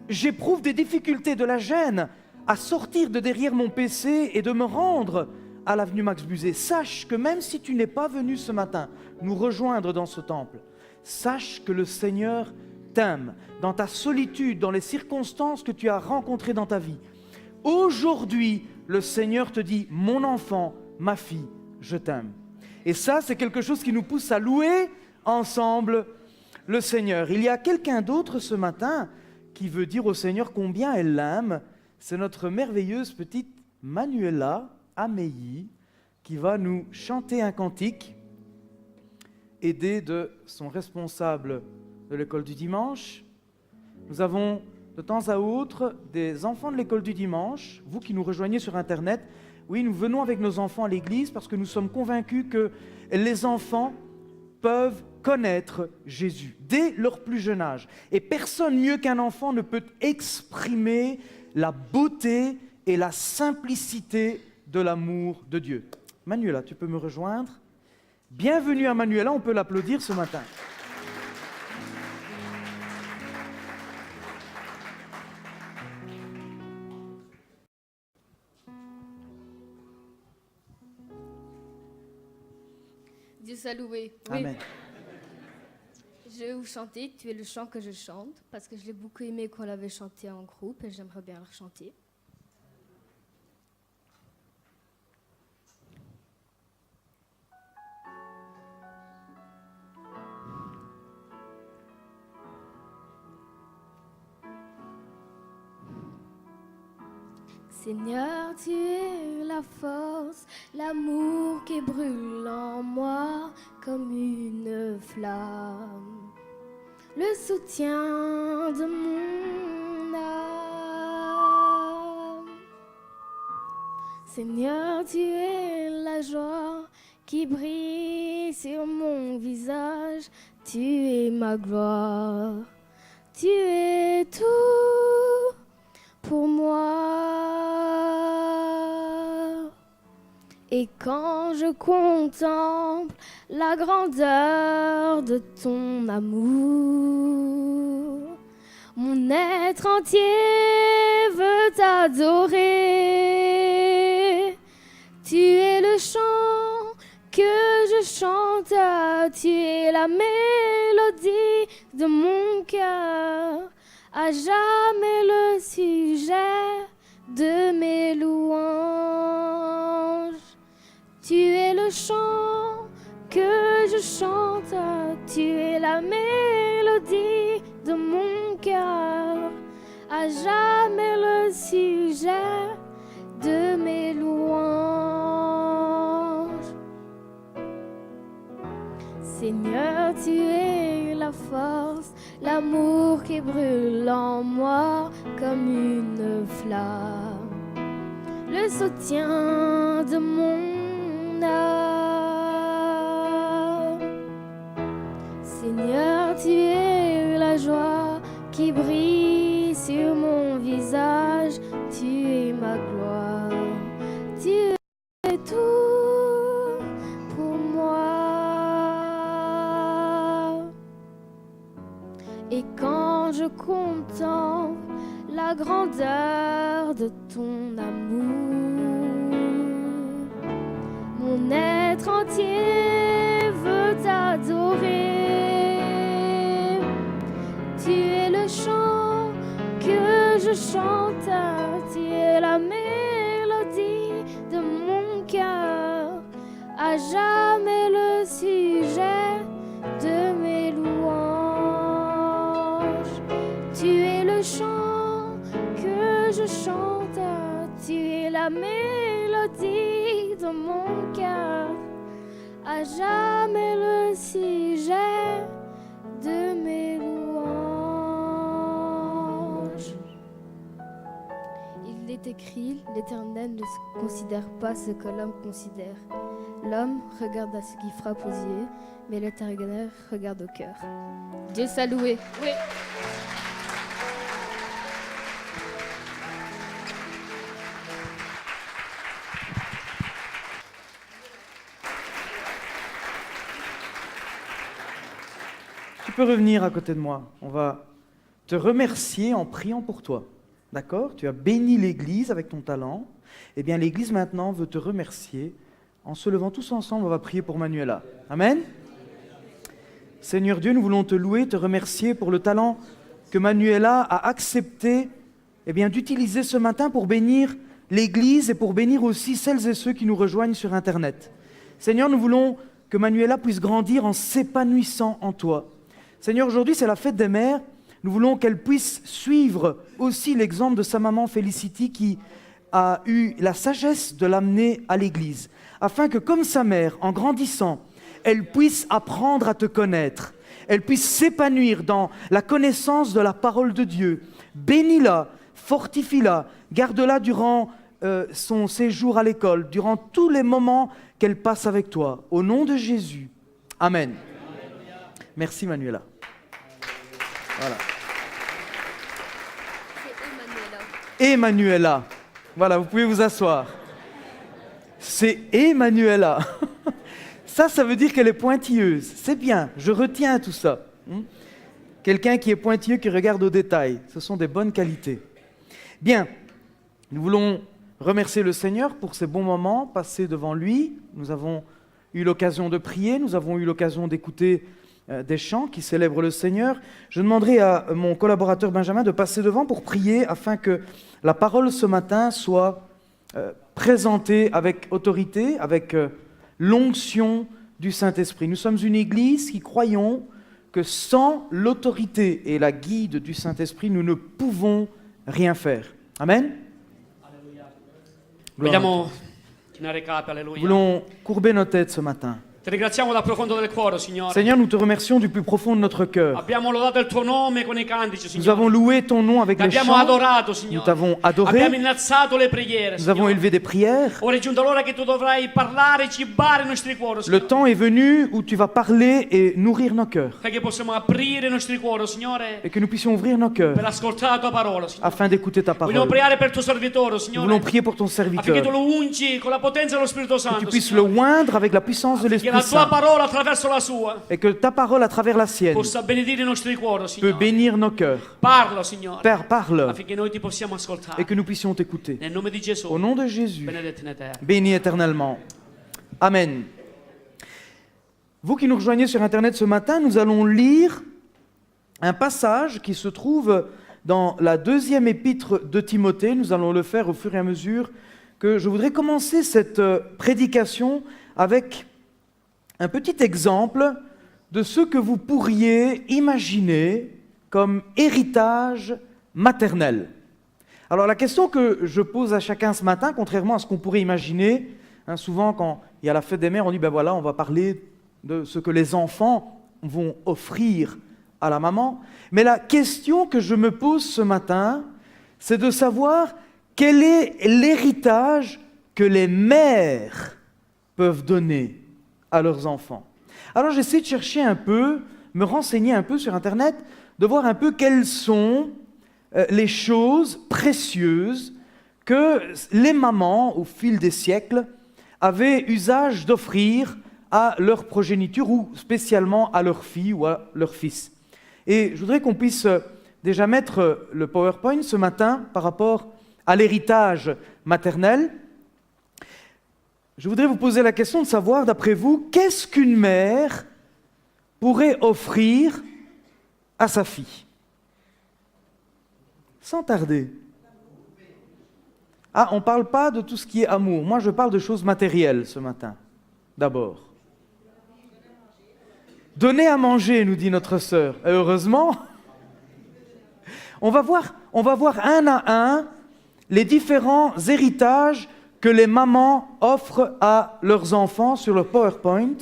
j'éprouve des difficultés, de la gêne à sortir de derrière mon PC et de me rendre à l'avenue Max Buzet ». Sache que même si tu n'es pas venu ce matin nous rejoindre dans ce temple, sache que le Seigneur t'aime dans ta solitude, dans les circonstances que tu as rencontrées dans ta vie. Aujourd'hui, le Seigneur te dit « mon enfant, ma fille, je t'aime ». Et ça, c'est quelque chose qui nous pousse à louer ensemble le Seigneur. Il y a quelqu'un d'autre ce matin qui veut dire au Seigneur combien elle l'aime. C'est notre merveilleuse petite Manuela Ameyi qui va nous chanter un cantique, aidée de son responsable de l'école du dimanche. Nous avons de temps à autre des enfants de l'école du dimanche, vous qui nous rejoignez sur Internet. Oui, nous venons avec nos enfants à l'église parce que nous sommes convaincus que les enfants peuvent connaître Jésus dès leur plus jeune âge. Et personne mieux qu'un enfant ne peut exprimer la beauté et la simplicité de l'amour de Dieu. Manuela, tu peux me rejoindre? Bienvenue à Manuela, on peut l'applaudir ce matin. Dieu soit loué. Oui. Amen. Je vais vous chanter, tu es le chant que je chante, parce que je l'ai beaucoup aimé quand on l'avait chanté en groupe et j'aimerais bien le chanter. Seigneur, tu es la force, l'amour qui brûle en moi comme une flamme, le soutien de mon âme. Seigneur, tu es la joie qui brille sur mon visage, tu es ma gloire, tu es tout pour moi. Et quand je contemple la grandeur de ton amour, mon être entier veut t'adorer. Tu es le chant que je chante, tu es la mélodie de mon cœur, à jamais le sujet de mes louanges. Tu es le chant que je chante, tu es la mélodie de mon cœur, à jamais le sujet de mes louanges. Seigneur, tu es la force, l'amour qui brûle en moi comme une flamme, le soutien de mon âme. Seigneur, tu es la joie qui brille sur mon visage, tu es ma gloire, tu es tout pour moi. Et quand je contemple la grandeur de ton amour, mon être entier veut t'adorer. Tu es le chant que je chante, tu es la mélodie de mon cœur, à jamais le sujet de mes louanges. Tu es le chant que je chante, tu es la mélodie de mon cœur, à jamais le sujet de mes louanges. Il est écrit, l'Éternel ne considère pas ce que l'homme considère. L'homme regarde à ce qui frappe aux yeux, mais l'Éternel regarde au cœur. Dieu soit loué. Oui. Tu peux revenir à côté de moi. On va te remercier en priant pour toi. D'accord? Tu as béni l'Église avec ton talent. Eh bien, l'Église maintenant veut te remercier. En se levant tous ensemble, on va prier pour Manuela. Amen. Seigneur Dieu, nous voulons te louer, te remercier pour le talent que Manuela a accepté d'utiliser ce matin pour bénir l'Église et pour bénir aussi celles et ceux qui nous rejoignent sur Internet. Seigneur, nous voulons que Manuela puisse grandir en s'épanouissant en toi. Seigneur, aujourd'hui c'est la fête des mères. Nous voulons qu'elle puisse suivre aussi l'exemple de sa maman Félicity qui a eu la sagesse de l'amener à l'Église, afin que comme sa mère, en grandissant, elle puisse apprendre à te connaître, elle puisse s'épanouir dans la connaissance de la parole de Dieu. Bénis-la, fortifie-la, garde-la durant son séjour à l'école, durant tous les moments qu'elle passe avec toi. Au nom de Jésus. Amen. Merci Manuela. Voilà. Emmanuela. Voilà, vous pouvez vous asseoir. C'est Emmanuela. Ça veut dire qu'elle est pointilleuse. C'est bien, je retiens tout ça. Quelqu'un qui est pointilleux, qui regarde aux détails. Ce sont des bonnes qualités. Bien, nous voulons remercier le Seigneur pour ces bons moments passés devant lui. Nous avons eu l'occasion de prier, nous avons eu l'occasion d'écouter des chants qui célèbrent le Seigneur. Je demanderai à mon collaborateur Benjamin de passer devant pour prier afin que la parole ce matin soit présentée avec autorité, avec l'onction du Saint-Esprit. Nous sommes une église qui croyons que sans l'autorité et la guide du Saint-Esprit, nous ne pouvons rien faire. Amen. Vogliamo chinare capi, alleluia. Nous voulons courber nos têtes ce matin. Ti ringraziamo dal profondo del cuore, Signore. Seigneur, nous te remercions du plus profond de notre cœur. Abbiamo lodato il tuo nome con i cantici, Signore. Nous avons loué ton nom avec les Abbiamo chants. adorato, Signore. Nous t'avons adoré. Abbiamo innalzato le preghiere, Nous avons Signore. élevé des prières. Ora è giunta l'ora che tu dovrai parlare e cibare i nostri cuori, Signore. Le temps est venu où tu vas parler et nourrir nos cœurs. Perché possiamo aprire i nostri cuori, Signore, Et que nous puissions ouvrir nos cœurs per ascoltare la tua parola, Signore. afin d'écouter ta parole. Vogliamo pregare per il tuo servitore, Nous Signore. voulons prier pour ton Affinché tu serviteur. lo ungi con la potenza dello Spirito Que tu Santo, puisses le Signore. oindre avec la puissance de Che l'Esprit la tua Saint. parola attraverso la sua Et que ta parole à travers la sienne possa benedire i nostri cuori, peut Signore. bénir nos cœurs. Parla, Signore. Père, parle Affinché noi ti possiamo ascoltare. et que nous puissions t'écouter. Nel nome di Gesù. Au nom de Jésus, Benedetto in eterno. béni éternellement. Amen. Vous qui nous rejoignez sur Internet ce matin, nous allons lire un passage qui se trouve dans la deuxième épître de Timothée. Nous allons le faire au fur et à mesure que je voudrais commencer cette prédication avec un petit exemple de ce que vous pourriez imaginer comme héritage maternel. Alors la question que je pose à chacun ce matin, contrairement à ce qu'on pourrait imaginer, souvent quand il y a la fête des mères, on dit ben voilà, on va parler de ce que les enfants vont offrir à la maman. Mais la question que je me pose ce matin, c'est de savoir quel est l'héritage que les mères peuvent donner à leurs enfants. Alors j'essaie de chercher un peu, me renseigner un peu sur Internet, de voir un peu quelles sont les choses précieuses que les mamans, au fil des siècles, avaient usage d'offrir à leur progéniture ou spécialement à leurs filles ou à leurs fils. Et je voudrais qu'on puisse déjà mettre le PowerPoint ce matin par rapport à l'héritage maternel. Je voudrais vous poser la question de savoir, d'après vous, qu'est-ce qu'une mère pourrait offrir à sa fille? Sans tarder. Ah, on ne parle pas de tout ce qui est amour. Moi, je parle de choses matérielles ce matin, d'abord. Donner à manger, nous dit notre sœur. Et heureusement, on va voir un à un les différents héritages que les mamans offrent à leurs enfants sur le PowerPoint.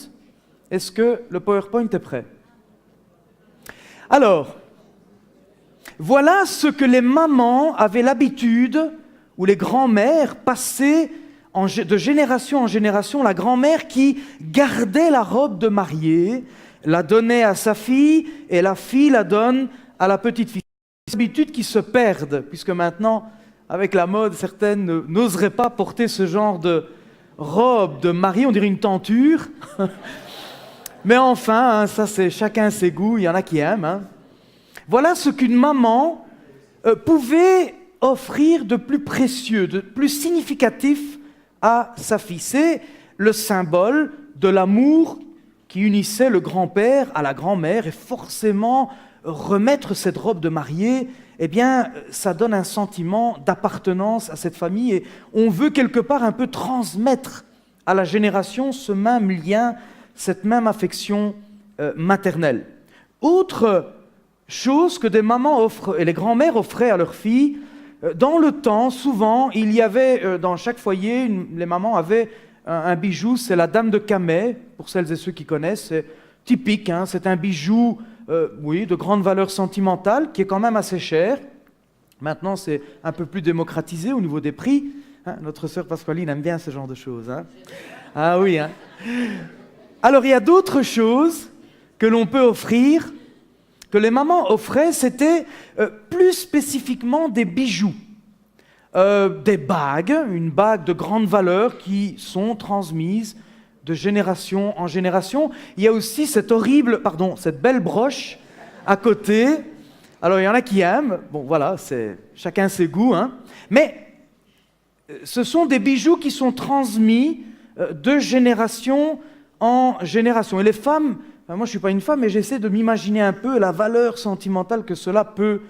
Est-ce que le PowerPoint est prêt? Alors, voilà ce que les mamans avaient l'habitude, ou les grands-mères passaient de génération en génération, la grand-mère qui gardait la robe de mariée, la donnait à sa fille, et la fille la donne à la petite fille. C'est des habitudes qui se perdent, puisque maintenant, avec la mode, certaines n'oseraient pas porter ce genre de robe de mariée, on dirait une tenture. Mais enfin, ça c'est chacun ses goûts, il y en a qui aiment. Voilà ce qu'une maman pouvait offrir de plus précieux, de plus significatif à sa fille. C'est le symbole de l'amour qui unissait le grand-père à la grand-mère, et forcément remettre cette robe de mariée, eh bien, ça donne un sentiment d'appartenance à cette famille, et on veut quelque part un peu transmettre à la génération ce même lien, cette même affection maternelle. Autre chose que des mamans offrent, et les grands-mères offraient à leurs filles, dans le temps, souvent, il y avait dans chaque foyer, les mamans avaient un bijou, c'est la dame de Camay, pour celles et ceux qui connaissent, c'est typique, c'est un bijou de grande valeur sentimentale, qui est quand même assez cher. Maintenant, c'est un peu plus démocratisé au niveau des prix. Notre sœur Pasqualine aime bien ce genre de choses. Ah oui. Alors, il y a d'autres choses que l'on peut offrir, que les mamans offraient, c'était plus spécifiquement des bijoux. Des bagues, une bague de grande valeur qui sont transmises de génération en génération. Il y a aussi cette belle broche à côté. Alors il y en a qui aiment, bon voilà, c'est chacun ses goûts, mais ce sont des bijoux qui sont transmis de génération en génération. Et les femmes, moi je ne suis pas une femme, mais j'essaie de m'imaginer un peu la valeur sentimentale que cela peut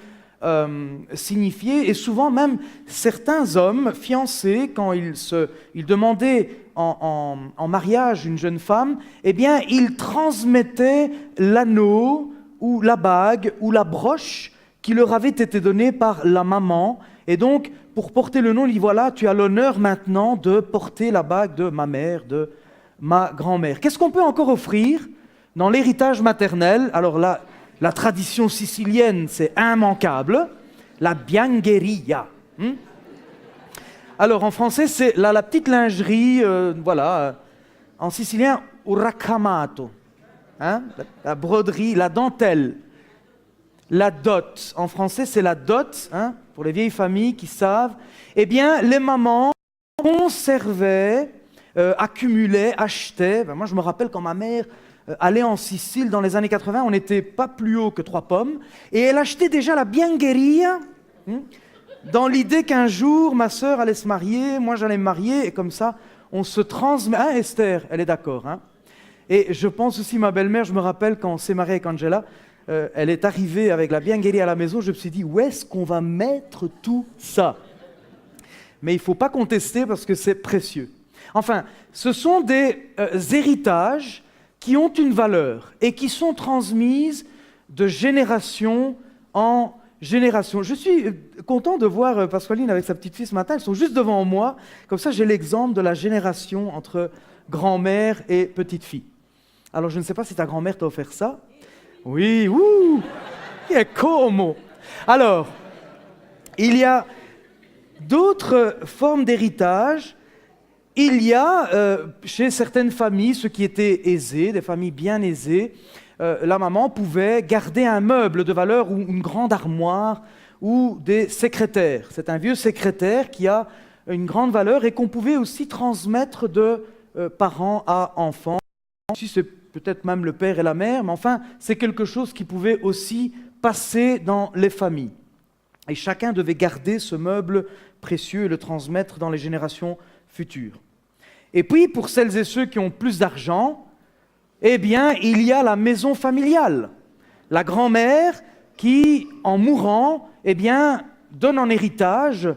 signifier, et souvent même certains hommes fiancés, quand ils demandaient en mariage une jeune femme, eh bien ils transmettaient l'anneau ou la bague ou la broche qui leur avait été donnée par la maman, et donc pour porter le nom, il dit voilà, tu as l'honneur maintenant de porter la bague de ma mère, de ma grand-mère. Qu'est-ce qu'on peut encore offrir dans l'héritage maternel? Alors là, la tradition sicilienne, c'est immanquable, la biancheria. Alors en français, c'est la petite lingerie, en sicilien, urracamato, la broderie, la dentelle, la dot. En français, c'est la dot, pour les vieilles familles qui savent. Eh bien, les mamans conservaient, accumulaient, achetaient. Moi, je me rappelle quand ma mère allait en Sicile dans les années 80, on n'était pas plus haut que 3 pommes, et elle achetait déjà la biancheria, dans l'idée qu'un jour, ma sœur allait se marier, moi j'allais me marier, et comme ça, on se transmet. Esther, elle est d'accord. Et je pense aussi, ma belle-mère, je me rappelle quand on s'est marié avec Angela, elle est arrivée avec la biancheria à la maison, je me suis dit, où est-ce qu'on va mettre tout ça? mais il ne faut pas contester parce que c'est précieux. Enfin, ce sont des héritages qui ont une valeur et qui sont transmises de génération en génération. Je suis content de voir Pascaline avec sa petite fille ce matin, elles sont juste devant moi, comme ça j'ai l'exemple de la génération entre grand-mère et petite fille. Alors je ne sais pas si ta grand-mère t'a offert ça. Oui, ouh, et comment? Alors, il y a d'autres formes d'héritage. Il y a chez certaines familles, ceux qui étaient aisés, des familles bien aisées, la maman pouvait garder un meuble de valeur ou une grande armoire ou des secrétaires. C'est un vieux secrétaire qui a une grande valeur et qu'on pouvait aussi transmettre de parents à enfants. Ici, c'est peut-être même le père et la mère, mais enfin, c'est quelque chose qui pouvait aussi passer dans les familles. Et chacun devait garder ce meuble précieux et le transmettre dans les générations futures. Et puis, pour celles et ceux qui ont plus d'argent, eh bien, il y a la maison familiale. La grand-mère qui, en mourant, eh bien, donne en héritage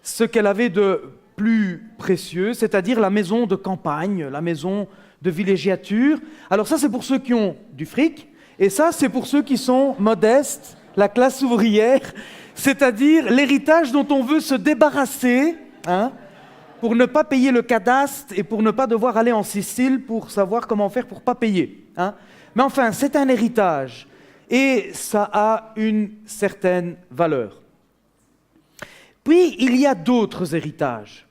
ce qu'elle avait de plus précieux, c'est-à-dire la maison de campagne, la maison de villégiature. Alors ça, c'est pour ceux qui ont du fric, et ça, c'est pour ceux qui sont modestes, la classe ouvrière, c'est-à-dire l'héritage dont on veut se débarrasser, hein, pour ne pas payer le cadastre et pour ne pas devoir aller en Sicile pour savoir comment faire pour ne pas payer. Hein. Mais enfin, c'est un héritage et ça a une certaine valeur. Puis, il y a d'autres héritages.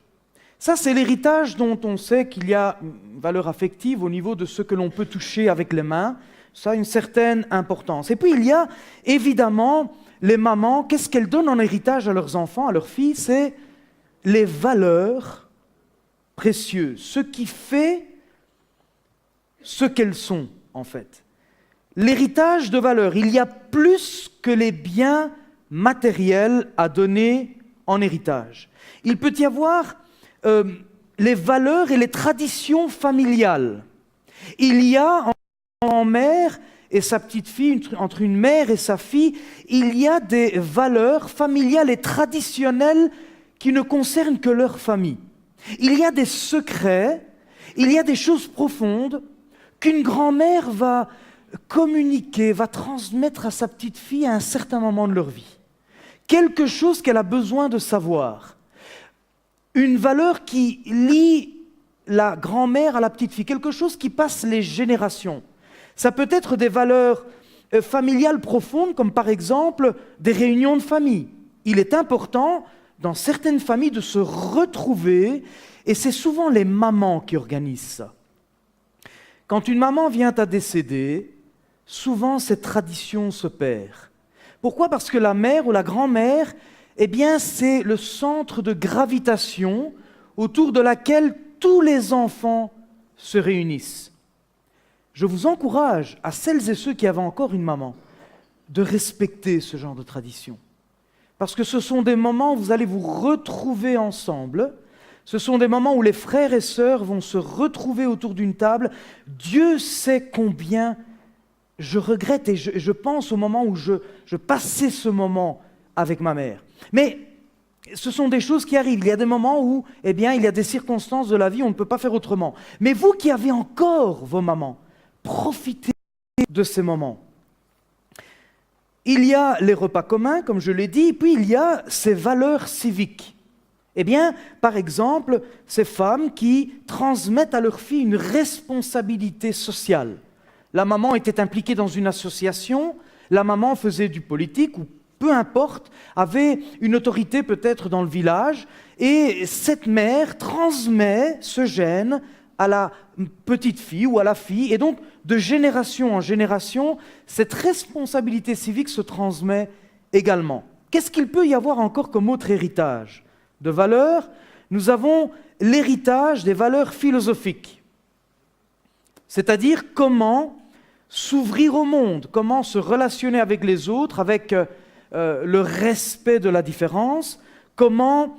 Ça, c'est l'héritage dont on sait qu'il y a une valeur affective au niveau de ce que l'on peut toucher avec les mains. Ça a une certaine importance. Et puis, il y a évidemment les mamans. Qu'est-ce qu'elles donnent en héritage à leurs enfants, à leurs filles? C'est les valeurs précieuses, ce qui fait ce qu'elles sont, en fait. L'héritage de valeurs, il y a plus que les biens matériels à donner en héritage. Il peut y avoir les valeurs et les traditions familiales. Il y a en mère et sa petite fille, entre une mère et sa fille, il y a des valeurs familiales et traditionnelles qui ne concernent que leur famille. Il y a des secrets, il y a des choses profondes qu'une grand-mère va communiquer, va transmettre à sa petite fille à un certain moment de leur vie. Quelque chose qu'elle a besoin de savoir. Une valeur qui lie la grand-mère à la petite fille, quelque chose qui passe les générations. Ça peut être des valeurs familiales profondes, comme par exemple des réunions de famille. Il est important dans certaines familles de se retrouver, et c'est souvent les mamans qui organisent ça. Quand une maman vient à décéder, souvent cette tradition se perd. Pourquoi? Parce que la mère ou la grand-mère, eh bien, c'est le centre de gravitation autour de laquelle tous les enfants se réunissent. Je vous encourage, à celles et ceux qui avaient encore une maman, de respecter ce genre de tradition. Parce que ce sont des moments où vous allez vous retrouver ensemble. Ce sont des moments où les frères et sœurs vont se retrouver autour d'une table. Dieu sait combien je regrette et je pense au moment où je passais ce moment avec ma mère. Mais ce sont des choses qui arrivent. Il y a des moments où, eh bien, il y a des circonstances de la vie où on ne peut pas faire autrement. Mais vous qui avez encore vos mamans, profitez de ces moments. Il y a les repas communs, comme je l'ai dit, puis il y a ces valeurs civiques. Eh bien, par exemple, ces femmes qui transmettent à leurs filles une responsabilité sociale. La maman était impliquée dans une association, la maman faisait du politique, ou peu importe, avait une autorité peut-être dans le village, et cette mère transmet ce gène à la petite fille ou à la fille, et donc de génération en génération, cette responsabilité civique se transmet également. Qu'est-ce qu'il peut y avoir encore comme autre héritage de valeurs? Nous avons l'héritage des valeurs philosophiques, c'est-à-dire comment s'ouvrir au monde, comment se relationner avec les autres, avec le respect de la différence, comment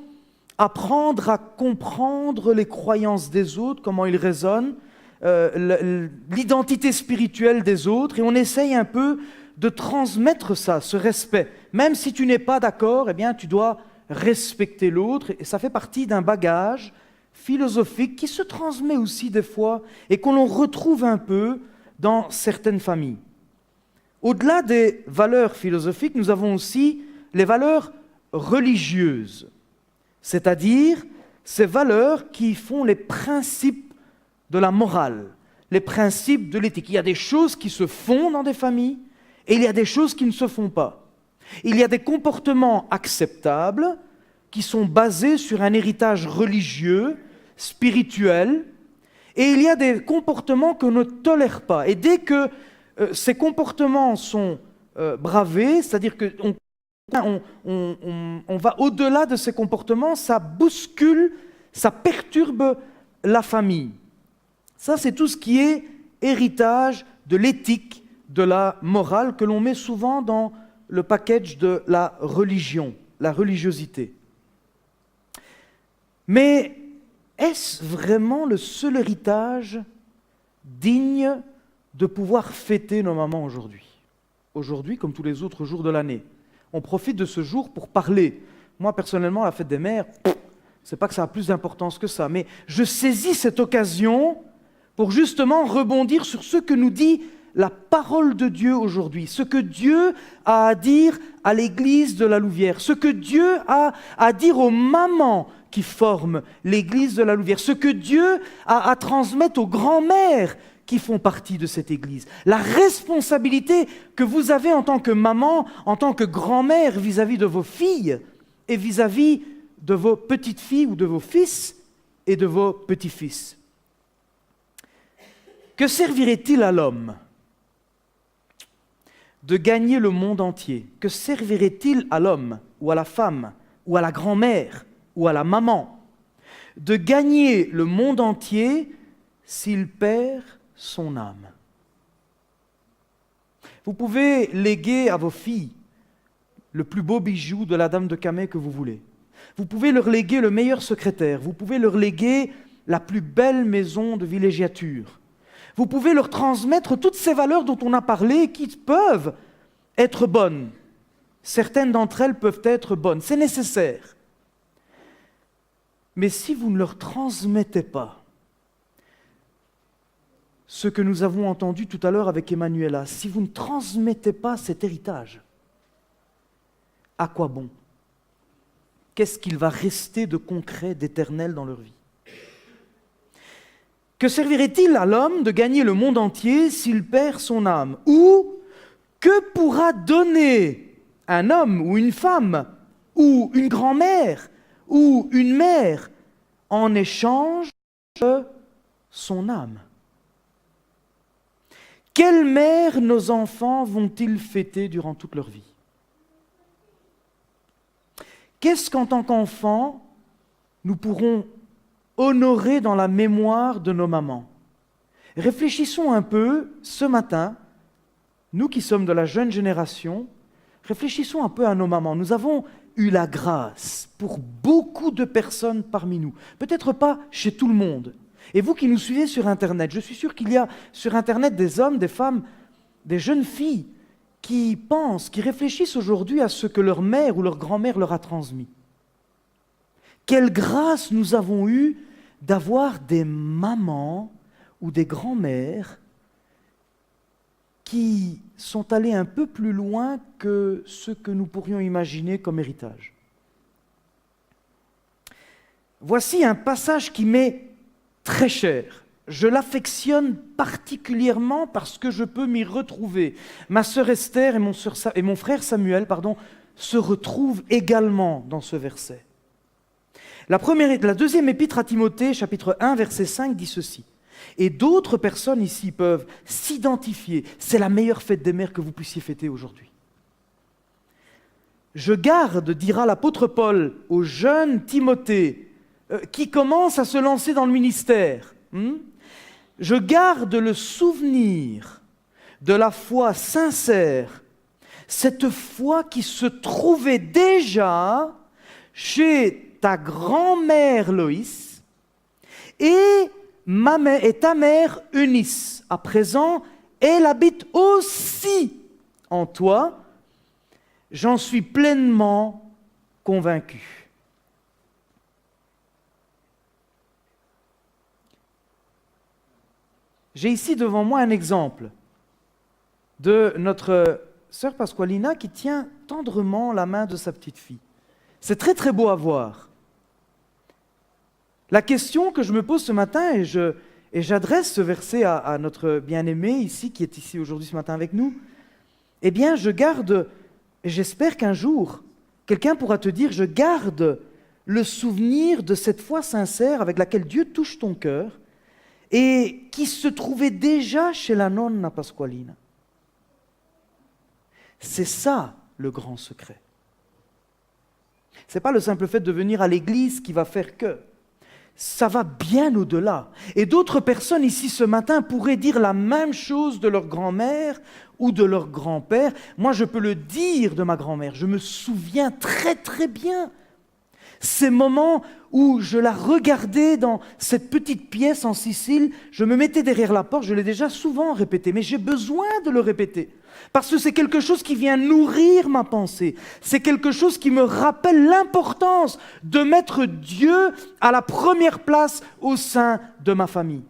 apprendre à comprendre les croyances des autres, comment ils raisonnent, l'identité spirituelle des autres, et on essaye un peu de transmettre ça, ce respect. Même si tu n'es pas d'accord, eh bien, tu dois respecter l'autre, et ça fait partie d'un bagage philosophique qui se transmet aussi des fois et qu'on retrouve un peu dans certaines familles. Au-delà des valeurs philosophiques, nous avons aussi les valeurs religieuses, c'est-à-dire ces valeurs qui font les principes de la morale, les principes de l'éthique. Il y a des choses qui se font dans des familles et il y a des choses qui ne se font pas. Il y a des comportements acceptables qui sont basés sur un héritage religieux, spirituel, et il y a des comportements qu'on ne tolère pas. Et dès que ces comportements sont bravés, c'est-à-dire qu'on va au-delà de ces comportements, ça bouscule, ça perturbe la famille. Ça, c'est tout ce qui est héritage de l'éthique, de la morale, que l'on met souvent dans le package de la religion, la religiosité. Mais est-ce vraiment le seul héritage digne de pouvoir fêter nos mamans aujourd'hui? Aujourd'hui, comme tous les autres jours de l'année. On profite de ce jour pour parler. Moi, personnellement, la fête des mères, c'est pas que ça a plus d'importance que ça, mais je saisis cette occasion pour justement rebondir sur ce que nous dit la parole de Dieu aujourd'hui, ce que Dieu a à dire à l'église de la Louvière, ce que Dieu a à dire aux mamans qui forment l'église de la Louvière, ce que Dieu a à transmettre aux grands-mères qui font partie de cette église. La responsabilité que vous avez en tant que maman, en tant que grand-mère vis-à-vis de vos filles et vis-à-vis de vos petites filles ou de vos fils et de vos petits-fils. Que servirait-il à l'homme de gagner le monde entier? Que servirait-il à l'homme ou à la femme ou à la grand-mère ou à la maman de gagner le monde entier s'il perd son âme? Vous pouvez léguer à vos filles le plus beau bijou de la dame de Camay que vous voulez. Vous pouvez leur léguer le meilleur secrétaire. Vous pouvez leur léguer la plus belle maison de villégiature. Vous pouvez leur transmettre toutes ces valeurs dont on a parlé qui peuvent être bonnes. Certaines d'entre elles peuvent être bonnes. C'est nécessaire. Mais si vous ne leur transmettez pas ce que nous avons entendu tout à l'heure avec Emmanuela, si vous ne transmettez pas cet héritage, à quoi bon? Qu'est-ce qu'il va rester de concret, d'éternel dans leur vie? Que servirait-il à l'homme de gagner le monde entier s'il perd son âme? Ou que pourra donner un homme ou une femme ou une grand-mère ou une mère en échange de son âme? Quelle mère nos enfants vont-ils fêter durant toute leur vie? Qu'est-ce qu'en tant qu'enfants, nous pourrons honorer dans la mémoire de nos mamans? Réfléchissons un peu ce matin, nous qui sommes de la jeune génération, réfléchissons un peu à nos mamans. Nous avons eu la grâce pour beaucoup de personnes parmi nous, peut-être pas chez tout le monde. Et vous qui nous suivez sur Internet, je suis sûr qu'il y a sur Internet des hommes, des femmes, des jeunes filles qui pensent, qui réfléchissent aujourd'hui à ce que leur mère ou leur grand-mère leur a transmis. Quelle grâce nous avons eue d'avoir des mamans ou des grands-mères qui sont allées un peu plus loin que ce que nous pourrions imaginer comme héritage. Voici un passage qui m'est très cher. Je l'affectionne particulièrement parce que je peux m'y retrouver. Ma sœur Esther et mon frère Samuel se retrouvent également dans ce verset. La deuxième épître à Timothée, chapitre 1, verset 5, dit ceci. Et d'autres personnes ici peuvent s'identifier. C'est la meilleure fête des mères que vous puissiez fêter aujourd'hui. Je garde, dira l'apôtre Paul, au jeune Timothée, qui commence à se lancer dans le ministère. Je garde le souvenir de la foi sincère, cette foi qui se trouvait déjà chez ta grand-mère Loïs et ta mère Eunice. À présent, elle habite aussi en toi. J'en suis pleinement convaincu. J'ai ici devant moi un exemple de notre sœur Pasqualina qui tient tendrement la main de sa petite fille. C'est très très beau à voir. La question que je me pose ce matin, et j'adresse ce verset à notre bien-aimé ici, qui est ici aujourd'hui ce matin avec nous, eh bien je garde, et j'espère qu'un jour, quelqu'un pourra te dire, je garde le souvenir de cette foi sincère avec laquelle Dieu touche ton cœur, et qui se trouvait déjà chez la nonna Pasqualina. C'est ça le grand secret. Ce n'est pas le simple fait de venir à l'église qui va faire que. Ça va bien au-delà. Et d'autres personnes ici ce matin pourraient dire la même chose de leur grand-mère ou de leur grand-père. Moi, je peux le dire de ma grand-mère. Je me souviens très très bien ces moments où je la regardais dans cette petite pièce en Sicile. Je me mettais derrière la porte, je l'ai déjà souvent répété, mais j'ai besoin de le répéter. Parce que c'est quelque chose qui vient nourrir ma pensée. C'est quelque chose qui me rappelle l'importance de mettre Dieu à la première place au sein de ma famille.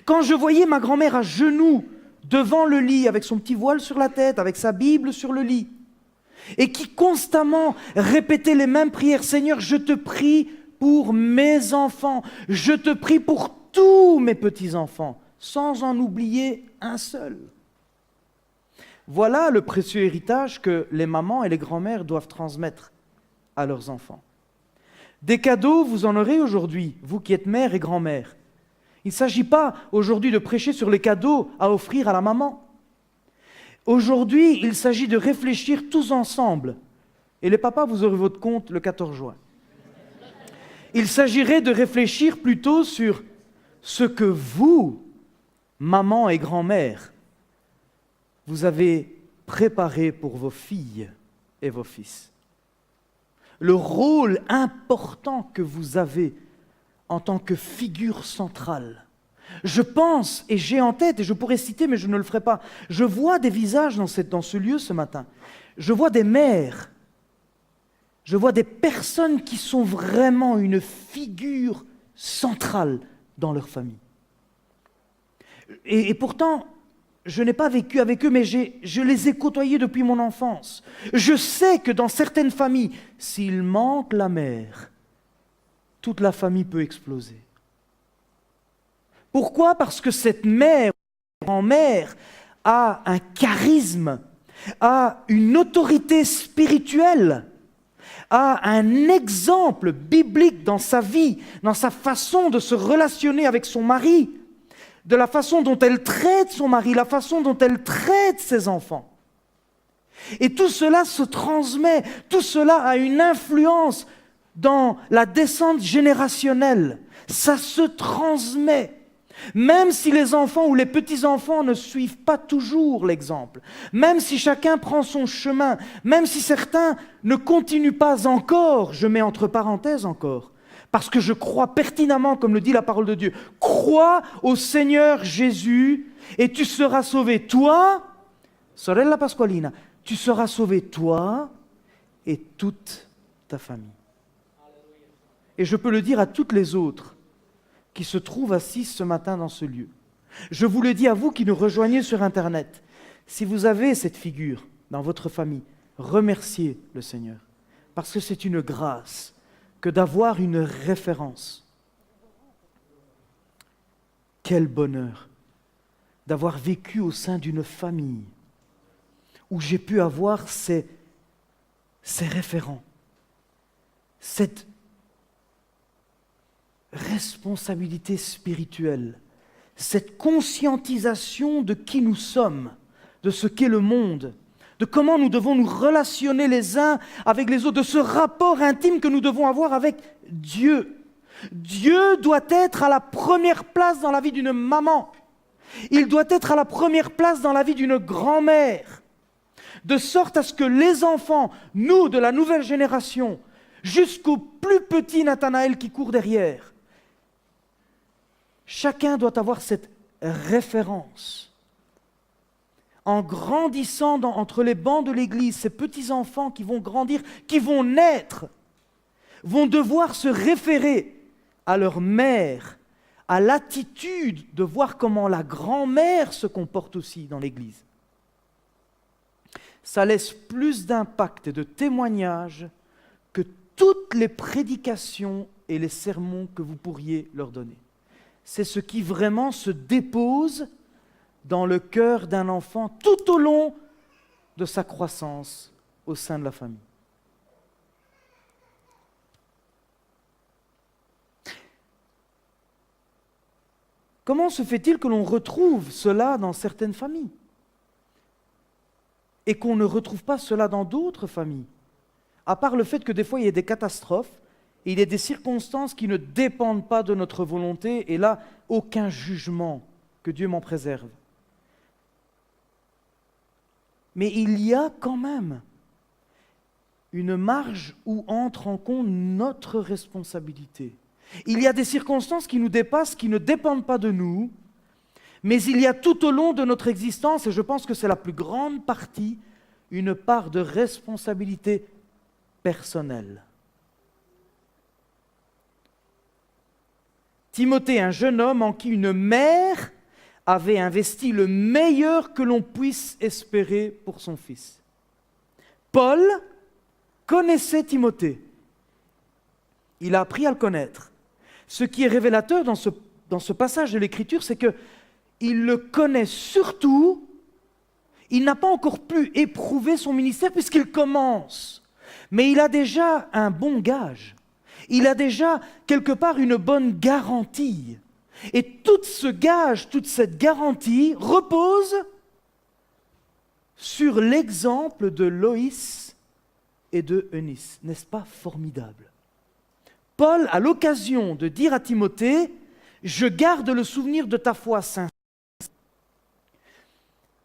Quand je voyais ma grand-mère à genoux devant le lit, avec son petit voile sur la tête, avec sa Bible sur le lit, et qui constamment répétait les mêmes prières, « Seigneur, je te prie pour mes enfants, je te prie pour tous mes petits-enfants, sans en oublier un seul. » Voilà le précieux héritage que les mamans et les grands-mères doivent transmettre à leurs enfants. Des cadeaux, vous en aurez aujourd'hui, vous qui êtes mère et grand-mère. Il ne s'agit pas aujourd'hui de prêcher sur les cadeaux à offrir à la maman. Aujourd'hui, il s'agit de réfléchir tous ensemble. Et les papas, vous aurez votre compte le 14 juin. Il s'agirait de réfléchir plutôt sur ce que vous, maman et grand-mère, vous avez préparé pour vos filles et vos fils. Le rôle important que vous avez en tant que figure centrale. Je pense, et j'ai en tête, et je pourrais citer, mais je ne le ferai pas, je vois des visages dans ce lieu ce matin. Je vois des mères. Je vois des personnes qui sont vraiment une figure centrale dans leur famille. Et pourtant, je n'ai pas vécu avec eux, mais je les ai côtoyés depuis mon enfance. Je sais que dans certaines familles, s'il manque la mère, toute la famille peut exploser. Pourquoi ? Parce que cette mère, grand-mère, a un charisme, a une autorité spirituelle, a un exemple biblique dans sa vie, dans sa façon de se relationner avec son mari, de la façon dont elle traite son mari, la façon dont elle traite ses enfants. Et tout cela se transmet, tout cela a une influence dans la descente générationnelle. Ça se transmet. Même si les enfants ou les petits-enfants ne suivent pas toujours l'exemple, même si chacun prend son chemin, même si certains ne continuent pas encore, je mets entre parenthèses encore, parce que je crois pertinemment, comme le dit la parole de Dieu, crois au Seigneur Jésus et tu seras sauvé. Toi, sorella Pasqualina, tu seras sauvé, toi et toute ta famille. Et je peux le dire à toutes les autres qui se trouvent assises ce matin dans ce lieu. Je vous le dis à vous qui nous rejoignez sur Internet. Si vous avez cette figure dans votre famille, remerciez le Seigneur. Parce que c'est une grâce que d'avoir une référence. Quel bonheur d'avoir vécu au sein d'une famille où j'ai pu avoir ces référents, cette responsabilité spirituelle, cette conscientisation de qui nous sommes, de ce qu'est le monde, de comment nous devons nous relationner les uns avec les autres, de ce rapport intime que nous devons avoir avec Dieu. Dieu doit être à la première place dans la vie d'une maman. Il doit être à la première place dans la vie d'une grand-mère. De sorte à ce que les enfants, nous de la nouvelle génération, jusqu'au plus petit Nathanaël qui court derrière, chacun doit avoir cette référence en grandissant entre les bancs de l'Église, ces petits-enfants qui vont grandir, qui vont naître, vont devoir se référer à leur mère, à l'attitude de voir comment la grand-mère se comporte aussi dans l'Église. Ça laisse plus d'impact et de témoignage que toutes les prédications et les sermons que vous pourriez leur donner. C'est ce qui vraiment se dépose dans le cœur d'un enfant tout au long de sa croissance au sein de la famille. Comment se fait-il que l'on retrouve cela dans certaines familles et qu'on ne retrouve pas cela dans d'autres familles? À part le fait que des fois il y a des catastrophes, et il y a des circonstances qui ne dépendent pas de notre volonté, et là, aucun jugement, que Dieu m'en préserve. Mais il y a quand même une marge où entre en compte notre responsabilité. Il y a des circonstances qui nous dépassent, qui ne dépendent pas de nous, mais il y a tout au long de notre existence, et je pense que c'est la plus grande partie, une part de responsabilité personnelle. Timothée, un jeune homme en qui une mère avait investi le meilleur que l'on puisse espérer pour son fils. Paul connaissait Timothée. Il a appris à le connaître. Ce qui est révélateur dans ce passage de l'Écriture, c'est qu'il le connaît surtout, il n'a pas encore pu éprouver son ministère puisqu'il commence. Mais il a déjà un bon gage. Il a déjà quelque part une bonne garantie. Et tout ce gage, toute cette garantie repose sur l'exemple de Loïs et de Eunice. N'est-ce pas formidable? Paul a l'occasion de dire à Timothée, « Je garde le souvenir de ta foi sincère. »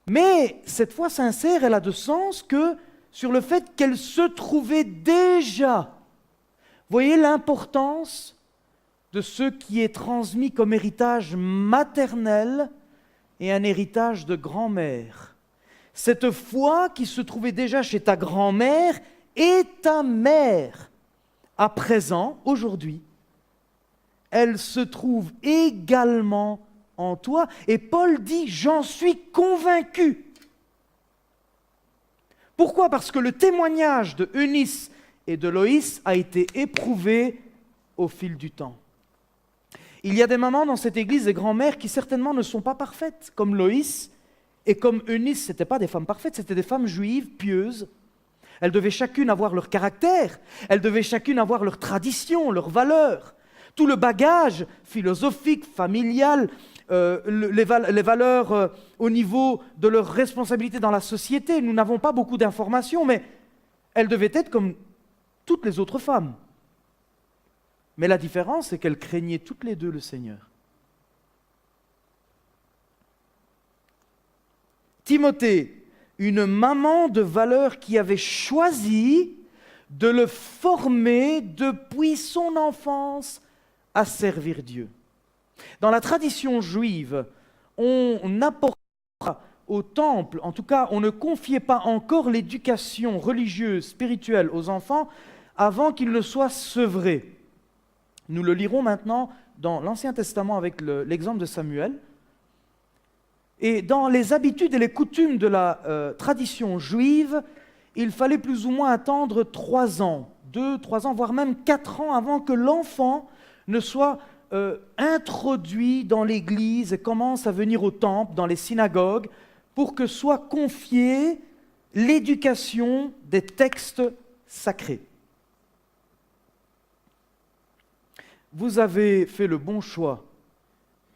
Mais cette foi sincère, elle a de sens que sur le fait qu'elle se trouvait déjà. Voyez l'importance de ce qui est transmis comme héritage maternel et un héritage de grand-mère. Cette foi qui se trouvait déjà chez ta grand-mère et ta mère, à présent, aujourd'hui, elle se trouve également en toi. Et Paul dit, j'en suis convaincu. Pourquoi? Parce que le témoignage de Eunice et de Loïs a été éprouvé au fil du temps. Il y a des mamans dans cette église, des grands-mères qui certainement ne sont pas parfaites, comme Loïs et comme Eunice. Ce n'étaient pas des femmes parfaites, c'était des femmes juives, pieuses. Elles devaient chacune avoir leur caractère, elles devaient chacune avoir leur tradition, leurs valeurs, tout le bagage philosophique, familial, les valeurs au niveau de leur responsabilité dans la société. Nous n'avons pas beaucoup d'informations, mais elles devaient être comme toutes les autres femmes. Mais la différence, c'est qu'elles craignaient toutes les deux le Seigneur. Timothée, une maman de valeur qui avait choisi de le former depuis son enfance à servir Dieu. Dans la tradition juive, on n'apportait pas au temple, en tout cas, on ne confiait pas encore l'éducation religieuse, spirituelle aux enfants avant qu'ils ne soient sevrés. Nous le lirons maintenant dans l'Ancien Testament avec l'exemple de Samuel. Et dans les habitudes et les coutumes de la tradition juive, il fallait plus ou moins attendre 3 ans, 2, 3 ans, voire même 4 ans avant que l'enfant ne soit introduit dans l'église et commence à venir au temple, dans les synagogues, pour que soit confiée l'éducation des textes sacrés. Vous avez fait le bon choix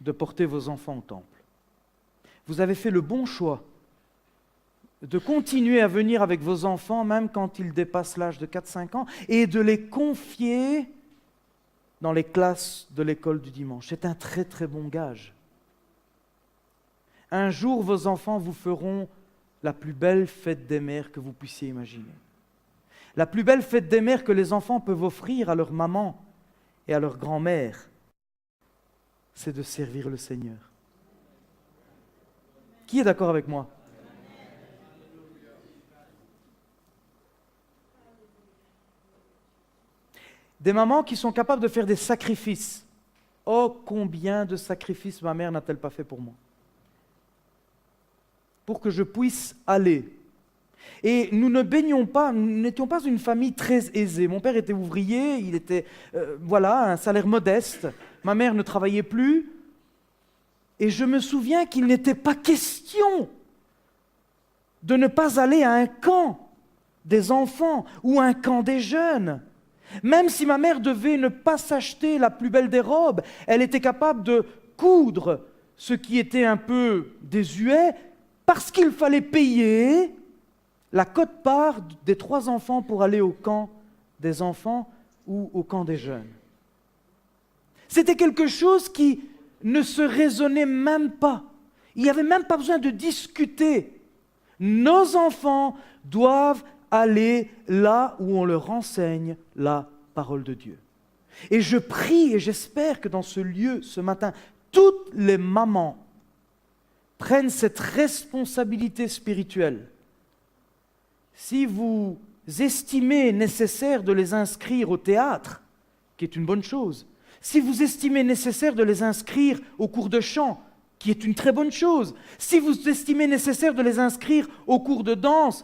de porter vos enfants au temple. Vous avez fait le bon choix de continuer à venir avec vos enfants, même quand ils dépassent l'âge de 4-5 ans, et de les confier dans les classes de l'école du dimanche. C'est un très très bon gage. Un jour, vos enfants vous feront la plus belle fête des mères que vous puissiez imaginer. La plus belle fête des mères que les enfants peuvent offrir à leur maman et à leur grand-mère, c'est de servir le Seigneur. Qui est d'accord avec moi? Des mamans qui sont capables de faire des sacrifices. Oh, combien de sacrifices ma mère n'a-t-elle pas fait pour moi? Pour que je puisse aller. Et nous n'étions pas une famille très aisée. Mon père était ouvrier, il était, un salaire modeste. Ma mère ne travaillait plus. Et je me souviens qu'il n'était pas question de ne pas aller à un camp des enfants ou un camp des jeunes. Même si ma mère devait ne pas s'acheter la plus belle des robes, elle était capable de coudre ce qui était un peu désuet parce qu'il fallait payer la quote-part des 3 enfants pour aller au camp des enfants ou au camp des jeunes. C'était quelque chose qui ne se raisonnait même pas. Il n'y avait même pas besoin de discuter. Nos enfants doivent aller là où on leur enseigne la parole de Dieu. Et je prie et j'espère que dans ce lieu, ce matin, toutes les mamans prennent cette responsabilité spirituelle. Si vous estimez nécessaire de les inscrire au théâtre, qui est une bonne chose, si vous estimez nécessaire de les inscrire au cours de chant, qui est une très bonne chose, si vous estimez nécessaire de les inscrire au cours de danse,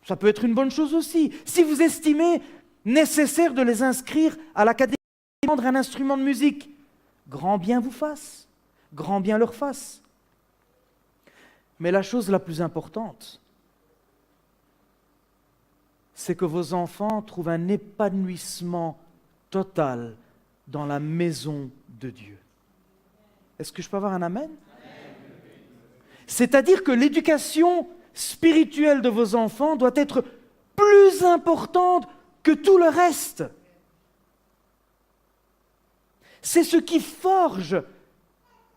ça peut être une bonne chose aussi. Si vous estimez nécessaire de les inscrire à l'académie de prendre un instrument de musique, grand bien vous fasse, grand bien leur fasse. Mais la chose la plus importante, c'est que vos enfants trouvent un épanouissement total dans la maison de Dieu. Est-ce que je peux avoir un amen? C'est-à-dire que l'éducation spirituelle de vos enfants doit être plus importante que tout le reste. C'est ce qui forge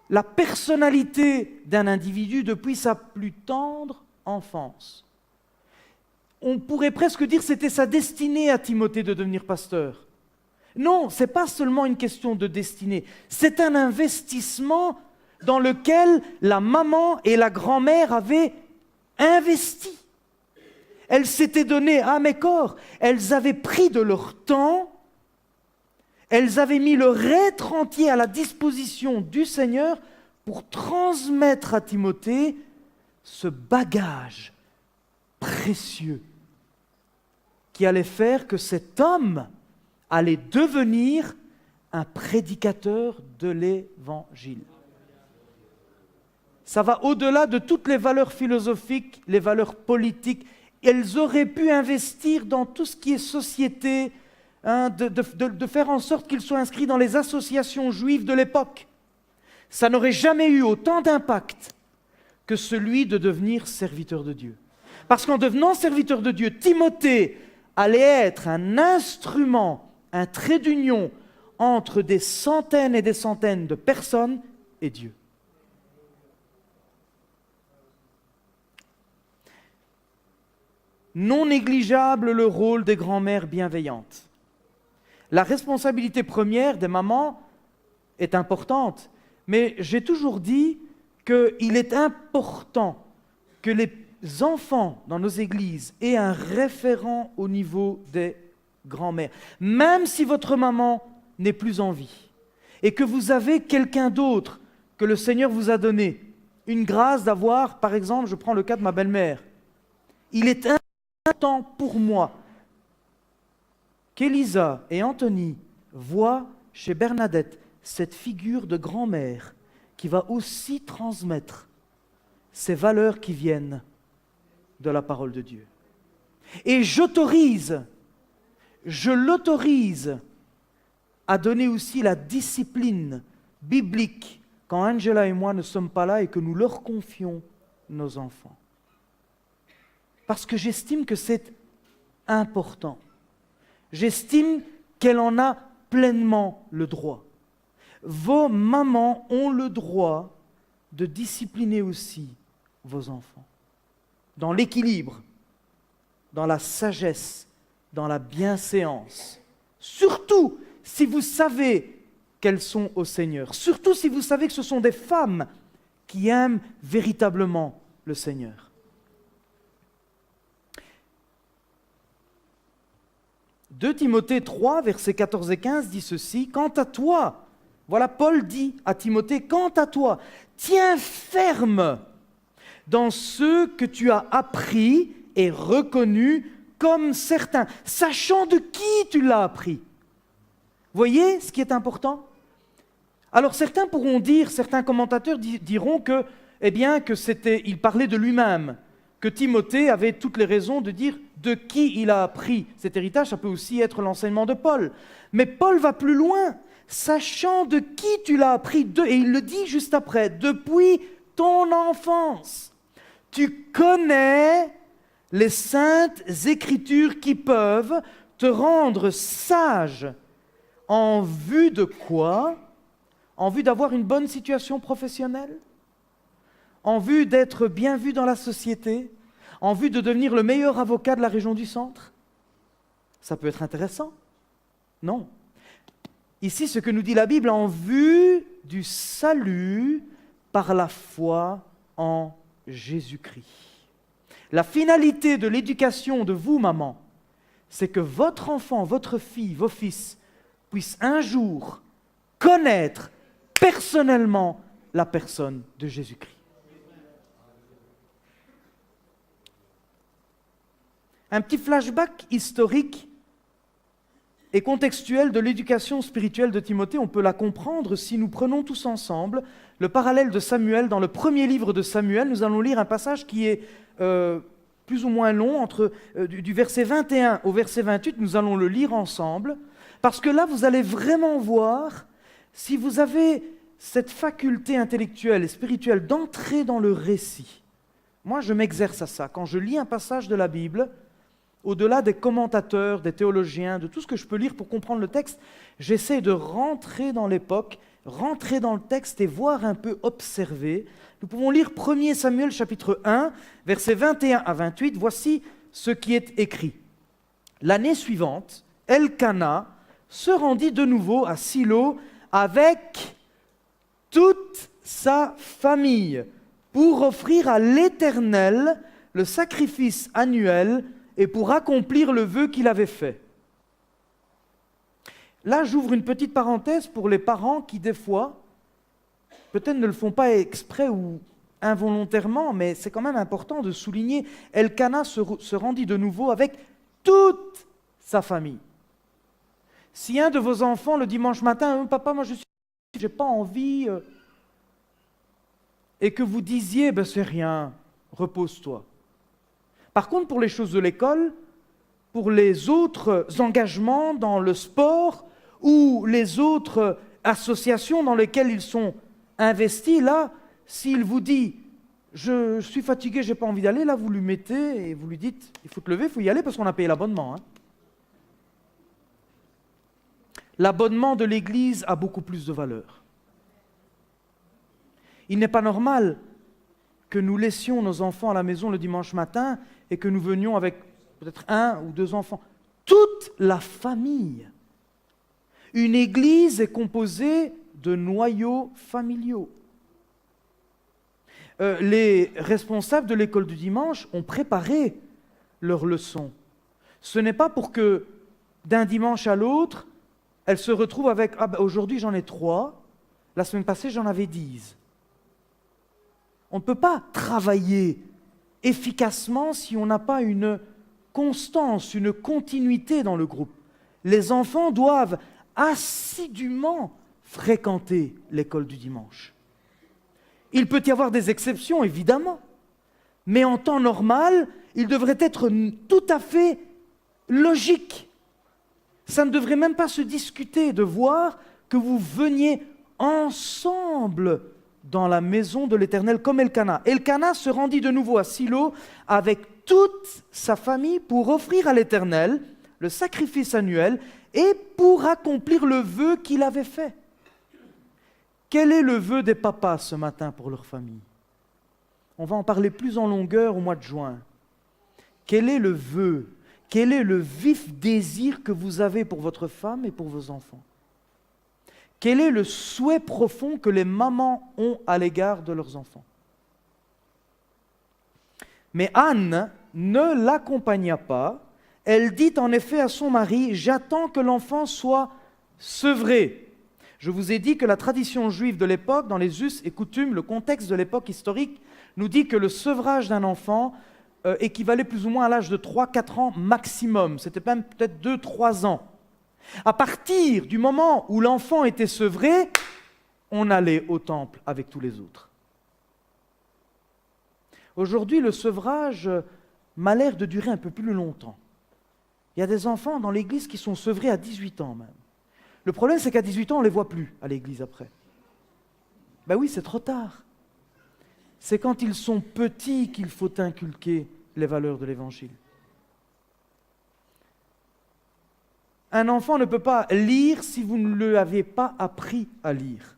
la personnalité d'un individu depuis sa plus tendre enfance. On pourrait presque dire que c'était sa destinée à Timothée de devenir pasteur. Non, ce n'est pas seulement une question de destinée, c'est un investissement dans lequel la maman et la grand-mère avaient investi. Elles s'étaient données âme et corps, elles avaient pris de leur temps, elles avaient mis leur être entier à la disposition du Seigneur pour transmettre à Timothée ce bagage précieux qui allait faire que cet homme allait devenir un prédicateur de l'Évangile. Ça va au-delà de toutes les valeurs philosophiques, les valeurs politiques. Elles auraient pu investir dans tout ce qui est société, de faire en sorte qu'ils soient inscrits dans les associations juives de l'époque. Ça n'aurait jamais eu autant d'impact que celui de devenir serviteur de Dieu. Parce qu'en devenant serviteur de Dieu, Timothée allait être un instrument, un trait d'union entre des centaines et des centaines de personnes et Dieu. Non négligeable le rôle des grand-mères bienveillantes. La responsabilité première des mamans est importante, mais j'ai toujours dit qu'il est important que les enfants dans nos églises aient un référent au niveau des grand-mères. Même si votre maman n'est plus en vie et que vous avez quelqu'un d'autre que le Seigneur vous a donné, une grâce d'avoir, par exemple, je prends le cas de ma belle-mère, il est important pour moi qu'Elisa et Anthony voient chez Bernadette cette figure de grand-mère qui va aussi transmettre ces valeurs qui viennent de la parole de Dieu. Et je l'autorise à donner aussi la discipline biblique quand Angela et moi ne sommes pas là et que nous leur confions nos enfants. Parce que j'estime que c'est important. J'estime qu'elle en a pleinement le droit. Vos mamans ont le droit de discipliner aussi vos enfants. Dans l'équilibre, dans la sagesse, dans la bienséance. Surtout si vous savez qu'elles sont au Seigneur. Surtout si vous savez que ce sont des femmes qui aiment véritablement le Seigneur. 2 Timothée 3, versets 14 et 15 dit ceci, « Quant à toi, voilà Paul dit à Timothée, quant à toi, tiens ferme dans ce que tu as appris et reconnu comme certain, sachant de qui tu l'as appris. » Voyez ce qui est important? Alors certains pourront dire, certains commentateurs diront que, eh bien, que il parlait de lui-même, que Timothée avait toutes les raisons de dire de qui il a appris cet héritage. Ça peut aussi être l'enseignement de Paul. Mais Paul va plus loin, sachant de qui tu l'as appris, et il le dit juste après, depuis ton enfance. Tu connais les saintes écritures qui peuvent te rendre sage. En vue de quoi? En vue d'avoir une bonne situation professionnelle? En vue d'être bien vu dans la société? En vue de devenir le meilleur avocat de la région du centre? Ça peut être intéressant? Non. Ici, ce que nous dit la Bible, en vue du salut par la foi en Jésus-Christ. La finalité de l'éducation de vous, maman, c'est que votre enfant, votre fille, vos fils puissent un jour connaître personnellement la personne de Jésus-Christ. Un petit flashback historique et contextuel de l'éducation spirituelle de Timothée, on peut la comprendre si nous prenons tous ensemble le parallèle de Samuel. Dans le premier livre de Samuel, nous allons lire un passage qui est plus ou moins long, du verset 21 au verset 28, nous allons le lire ensemble, parce que là, vous allez vraiment voir si vous avez cette faculté intellectuelle et spirituelle d'entrer dans le récit. Moi, je m'exerce à ça. Quand je lis un passage de la Bible, au-delà des commentateurs, des théologiens, de tout ce que je peux lire pour comprendre le texte, j'essaie de rentrer dans l'époque, rentrer dans le texte et voir un peu, observer. Nous pouvons lire 1 Samuel chapitre 1, versets 21 à 28. Voici ce qui est écrit. L'année suivante, Elkana se rendit de nouveau à Silo avec toute sa famille pour offrir à l'Éternel le sacrifice annuel et pour accomplir le vœu qu'il avait fait. Là, j'ouvre une petite parenthèse pour les parents qui, des fois, peut-être ne le font pas exprès ou involontairement, mais c'est quand même important de souligner, Elkana se rendit de nouveau avec toute sa famille. Si un de vos enfants, le dimanche matin, « Papa, moi je n'ai pas envie », et que vous disiez, « C'est rien, repose-toi ». Par contre, pour les choses de l'école, pour les autres engagements dans le sport ou les autres associations dans lesquelles ils sont investis, là, s'il vous dit « je suis fatigué, je n'ai pas envie d'aller », là, vous lui mettez et vous lui dites « il faut te lever, il faut y aller parce qu'on a payé l'abonnement. » L'abonnement de l'Église a beaucoup plus de valeur. Il n'est pas normal que nous laissions nos enfants à la maison le dimanche matin et que nous venions avec peut-être 1 ou 2 enfants. Toute la famille. Une église est composée de noyaux familiaux. Les responsables de l'école du dimanche ont préparé leurs leçons. Ce n'est pas pour que d'un dimanche à l'autre, elles se retrouvent avec « aujourd'hui j'en ai 3, la semaine passée j'en avais 10 ». On ne peut pas travailler efficacement si on n'a pas une constance, une continuité dans le groupe. Les enfants doivent assidûment fréquenter l'école du dimanche. Il peut y avoir des exceptions, évidemment, mais en temps normal, il devrait être tout à fait logique. Ça ne devrait même pas se discuter de voir que vous veniez ensemble dans la maison de l'Éternel comme Elkana. Elkana se rendit de nouveau à Silo avec toute sa famille pour offrir à l'Éternel le sacrifice annuel et pour accomplir le vœu qu'il avait fait. Quel est le vœu des papas ce matin pour leur famille? On va en parler plus en longueur au mois de juin. Quel est le vœu? Quel est le vif désir que vous avez pour votre femme et pour vos enfants? Quel est le souhait profond que les mamans ont à l'égard de leurs enfants? Mais Anne ne l'accompagna pas. Elle dit en effet à son mari, « J'attends que l'enfant soit sevré. » Je vous ai dit que la tradition juive de l'époque, dans les us et coutumes, le contexte de l'époque historique, nous dit que le sevrage d'un enfant équivalait plus ou moins à l'âge de 3-4 ans maximum. C'était même peut-être 2-3 ans. À partir du moment où l'enfant était sevré, on allait au temple avec tous les autres. Aujourd'hui, le sevrage m'a l'air de durer un peu plus longtemps. Il y a des enfants dans l'église qui sont sevrés à 18 ans même. Le problème, c'est qu'à 18 ans, on ne les voit plus à l'église après. Ben oui, c'est trop tard. C'est quand ils sont petits qu'il faut inculquer les valeurs de l'Évangile. Un enfant ne peut pas lire si vous ne lui avez pas appris à lire.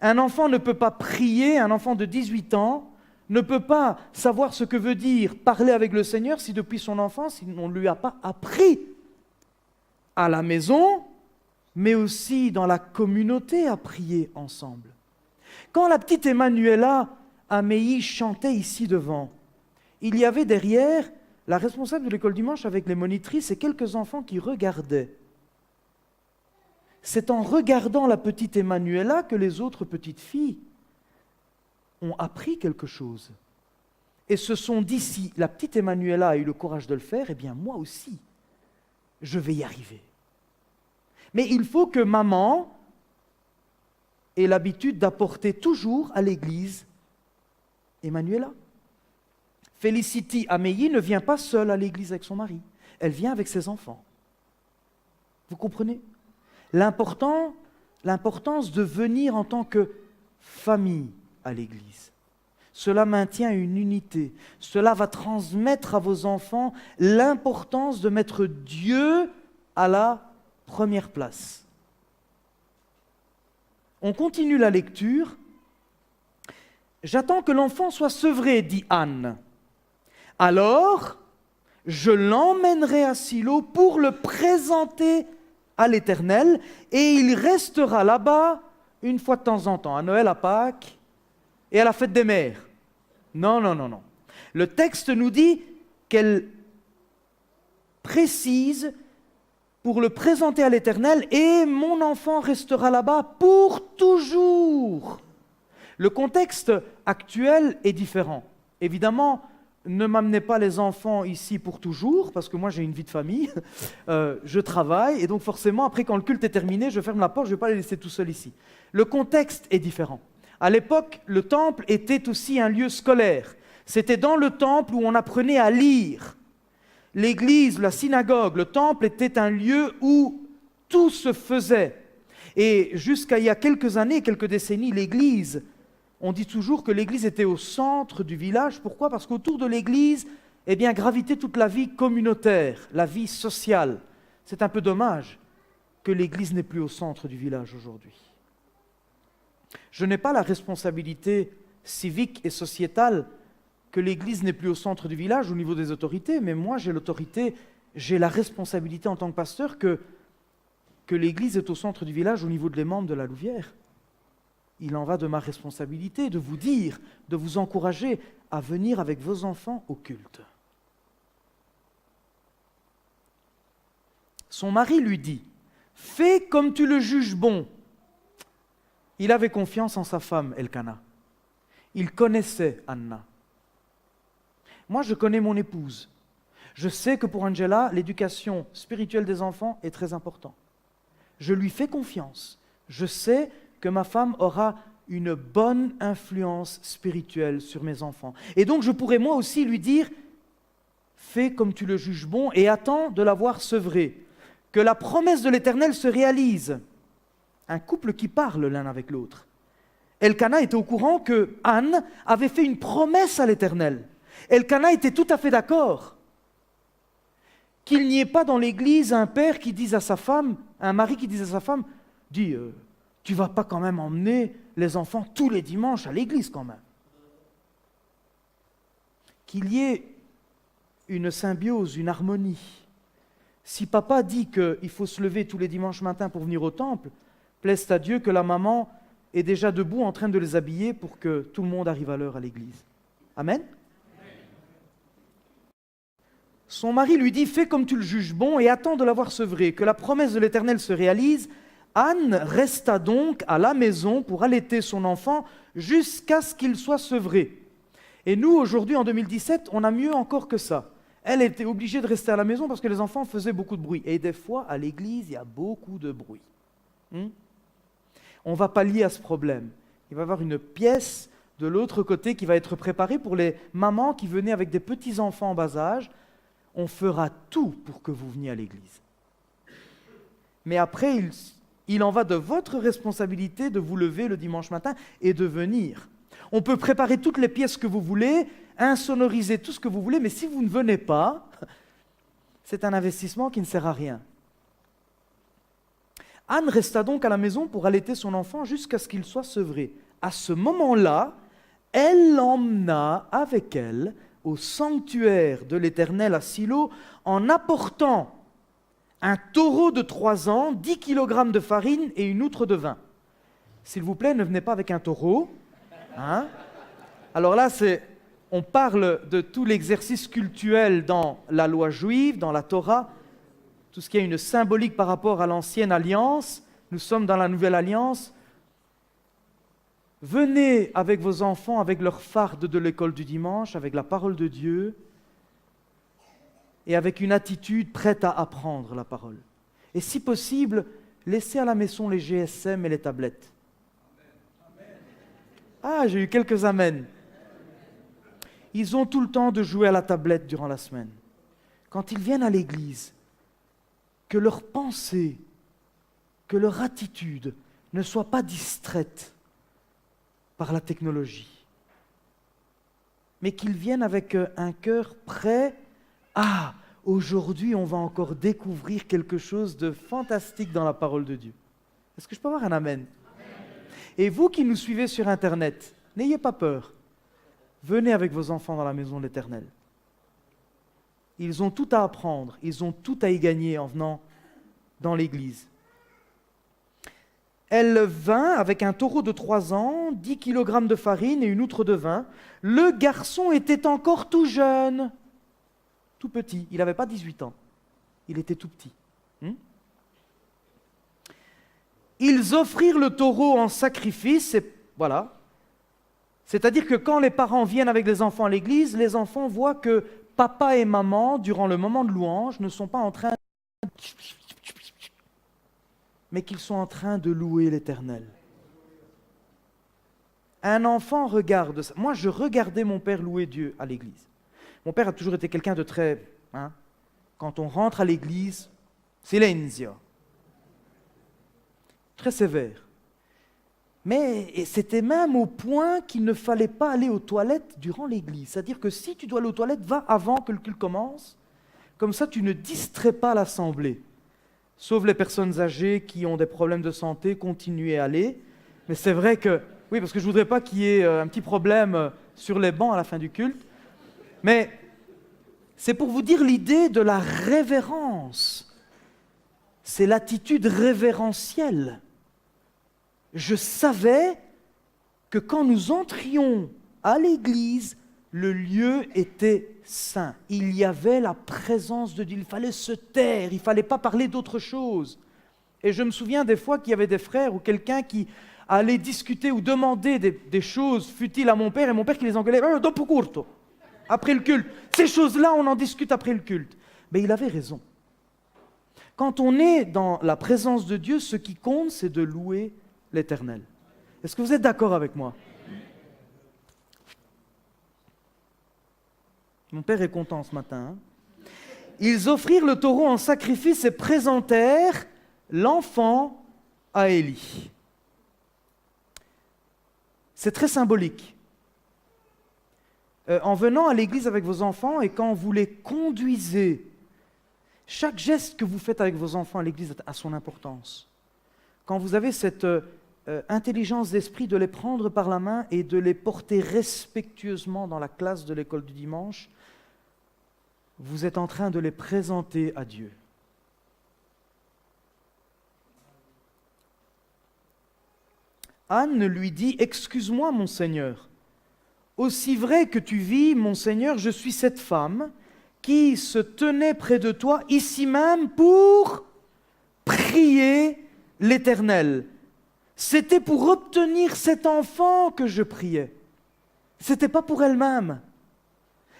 Un enfant ne peut pas prier, un enfant de 18 ans ne peut pas savoir ce que veut dire parler avec le Seigneur si depuis son enfance, on ne lui a pas appris à la maison, mais aussi dans la communauté à prier ensemble. Quand la petite Emmanuela Amei chantait ici devant, il y avait derrière la responsable de l'école dimanche avec les monitrices et quelques enfants qui regardaient. C'est en regardant la petite Emmanuela que les autres petites filles ont appris quelque chose. Et se sont dit, si la petite Emmanuela a eu le courage de le faire, eh bien moi aussi, je vais y arriver. Mais il faut que maman ait l'habitude d'apporter toujours à l'église Emmanuela. Felicity Amei ne vient pas seule à l'église avec son mari, elle vient avec ses enfants. Vous comprenez ? L'importance de venir en tant que famille à l'église. Cela maintient une unité. Cela va transmettre à vos enfants l'importance de mettre Dieu à la première place. On continue la lecture. « J'attends que l'enfant soit sevré, dit Anne. Alors, je l'emmènerai à Silo pour le présenter à l'Éternel, et il restera là-bas une fois de temps en temps, à Noël, à Pâques et à la fête des mères. » Non. Le texte nous dit qu'elle précise pour le présenter à l'Éternel, et mon enfant restera là-bas pour toujours. Le contexte actuel est différent. Évidemment, ne m'amenez pas les enfants ici pour toujours, parce que moi j'ai une vie de famille, je travaille, et donc forcément, après quand le culte est terminé, je ferme la porte, je ne vais pas les laisser tout seuls ici. Le contexte est différent. À l'époque, le temple était aussi un lieu scolaire. C'était dans le temple où on apprenait à lire. L'église, la synagogue, le temple était un lieu où tout se faisait. Et jusqu'à il y a quelques années, quelques décennies, l'église, on dit toujours que l'église était au centre du village. Pourquoi ? Parce qu'autour de l'église, gravitait toute la vie communautaire, la vie sociale. C'est un peu dommage que l'église n'est plus au centre du village aujourd'hui. Je n'ai pas la responsabilité civique et sociétale que l'Église n'est plus au centre du village au niveau des autorités, mais moi j'ai l'autorité, j'ai la responsabilité en tant que pasteur que l'Église est au centre du village au niveau des membres de la Louvière. Il en va de ma responsabilité de vous dire, de vous encourager à venir avec vos enfants au culte. Son mari lui dit, « Fais comme tu le juges bon. » Il avait confiance en sa femme, Elkana. Il connaissait Anna. Moi, je connais mon épouse. Je sais que pour Angela, l'éducation spirituelle des enfants est très importante. Je lui fais confiance. Je sais que ma femme aura une bonne influence spirituelle sur mes enfants. Et donc, je pourrais moi aussi lui dire, fais comme tu le juges bon et attends de l'avoir sevré. Que la promesse de l'Éternel se réalise. Un couple qui parle l'un avec l'autre. Elkana était au courant que Anne avait fait une promesse à l'Éternel. Elkana était tout à fait d'accord. Qu'il n'y ait pas dans l'Église un père qui dise à sa femme, un mari qui dise à sa femme, dis, tu vas pas quand même emmener les enfants tous les dimanches à l'Église quand même. Qu'il y ait une symbiose, une harmonie. Si papa dit qu'il faut se lever tous les dimanches matins pour venir au temple, plaise à Dieu que la maman est déjà debout en train de les habiller pour que tout le monde arrive à l'heure à l'église. Amen. Son mari lui dit « Fais comme tu le juges bon et attends de l'avoir sevré, que la promesse de l'Éternel se réalise. » Anne resta donc à la maison pour allaiter son enfant jusqu'à ce qu'il soit sevré. Et nous, aujourd'hui, en 2017, on a mieux encore que ça. Elle était obligée de rester à la maison parce que les enfants faisaient beaucoup de bruit. Et des fois, à l'église, il y a beaucoup de bruit. On va pallier à ce problème. Il va y avoir une pièce de l'autre côté qui va être préparée pour les mamans qui venaient avec des petits-enfants en bas âge. On fera tout pour que vous veniez à l'église. Mais après, il en va de votre responsabilité de vous lever le dimanche matin et de venir. On peut préparer toutes les pièces que vous voulez, insonoriser tout ce que vous voulez, mais si vous ne venez pas, c'est un investissement qui ne sert à rien. Anne resta donc à la maison pour allaiter son enfant jusqu'à ce qu'il soit sevré. À ce moment-là, elle l'emmena avec elle au sanctuaire de l'Éternel à Silo en apportant un taureau de 3 ans, 10 kg de farine et une outre de vin. S'il vous plaît, ne venez pas avec un taureau. Alors là, on parle de tout l'exercice cultuel dans la loi juive, dans la Torah, tout ce qui a une symbolique par rapport à l'ancienne alliance. Nous sommes dans la nouvelle alliance. Venez avec vos enfants, avec leur farde de l'école du dimanche, avec la parole de Dieu, et avec une attitude prête à apprendre la parole. Et si possible, laissez à la maison les GSM et les tablettes. Ah, j'ai eu quelques amens. Ils ont tout le temps de jouer à la tablette durant la semaine. Quand ils viennent à l'église, que leur pensée, que leur attitude ne soit pas distraite par la technologie, mais qu'ils viennent avec un cœur prêt. Ah, aujourd'hui, on va encore découvrir quelque chose de fantastique dans la parole de Dieu. Est-ce que je peux avoir un amen? Et vous qui nous suivez sur Internet, n'ayez pas peur. Venez avec vos enfants dans la maison de l'Éternel. Ils ont tout à apprendre, ils ont tout à y gagner en venant dans l'église. Elle vint avec un taureau de 3 ans, 10 kg de farine et une outre de vin. Le garçon était encore tout jeune, tout petit. Il n'avait pas 18 ans. Il était tout petit. Ils offrirent le taureau en sacrifice, et voilà. C'est-à-dire que quand les parents viennent avec les enfants à l'église, les enfants voient que papa et maman, durant le moment de louange, ne sont pas en train mais qu'ils sont en train de louer l'Éternel. Un enfant regarde ça. Moi, je regardais mon père louer Dieu à l'église. Mon père a toujours été quelqu'un de très... quand on rentre à l'église, silenzio. Très sévère. Mais c'était même au point qu'il ne fallait pas aller aux toilettes durant l'église. C'est-à-dire que si tu dois aller aux toilettes, va avant que le culte commence. Comme ça, tu ne distrais pas l'assemblée. Sauf les personnes âgées qui ont des problèmes de santé, continuez à aller. Mais c'est vrai que... Oui, parce que je ne voudrais pas qu'il y ait un petit problème sur les bancs à la fin du culte. Mais c'est pour vous dire l'idée de la révérence. C'est l'attitude révérentielle. Je savais que quand nous entrions à l'église, le lieu était saint. Il y avait la présence de Dieu. Il fallait se taire, il ne fallait pas parler d'autre chose. Et je me souviens des fois qu'il y avait des frères ou quelqu'un qui allait discuter ou demander des choses futiles à mon père, et mon père qui les engueulait « dopo curto » après le culte. Ces choses-là, on en discute après le culte. Mais il avait raison. Quand on est dans la présence de Dieu, ce qui compte, c'est de louer l'Éternel. Est-ce que vous êtes d'accord avec moi? Mon père est content ce matin. Ils offrirent le taureau en sacrifice et présentèrent l'enfant à Élie. C'est très symbolique. En venant à l'église avec vos enfants et quand vous les conduisez, chaque geste que vous faites avec vos enfants à l'église a son importance. Quand vous avez cette intelligence d'esprit de les prendre par la main et de les porter respectueusement dans la classe de l'école du dimanche, vous êtes en train de les présenter à Dieu. Anne lui dit « Excuse-moi, mon Seigneur, aussi vrai que tu vis, mon Seigneur, je suis cette femme qui se tenait près de toi, ici même, pour prier l'Éternel. C'était pour obtenir cet enfant que je priais. Ce n'était pas pour elle-même.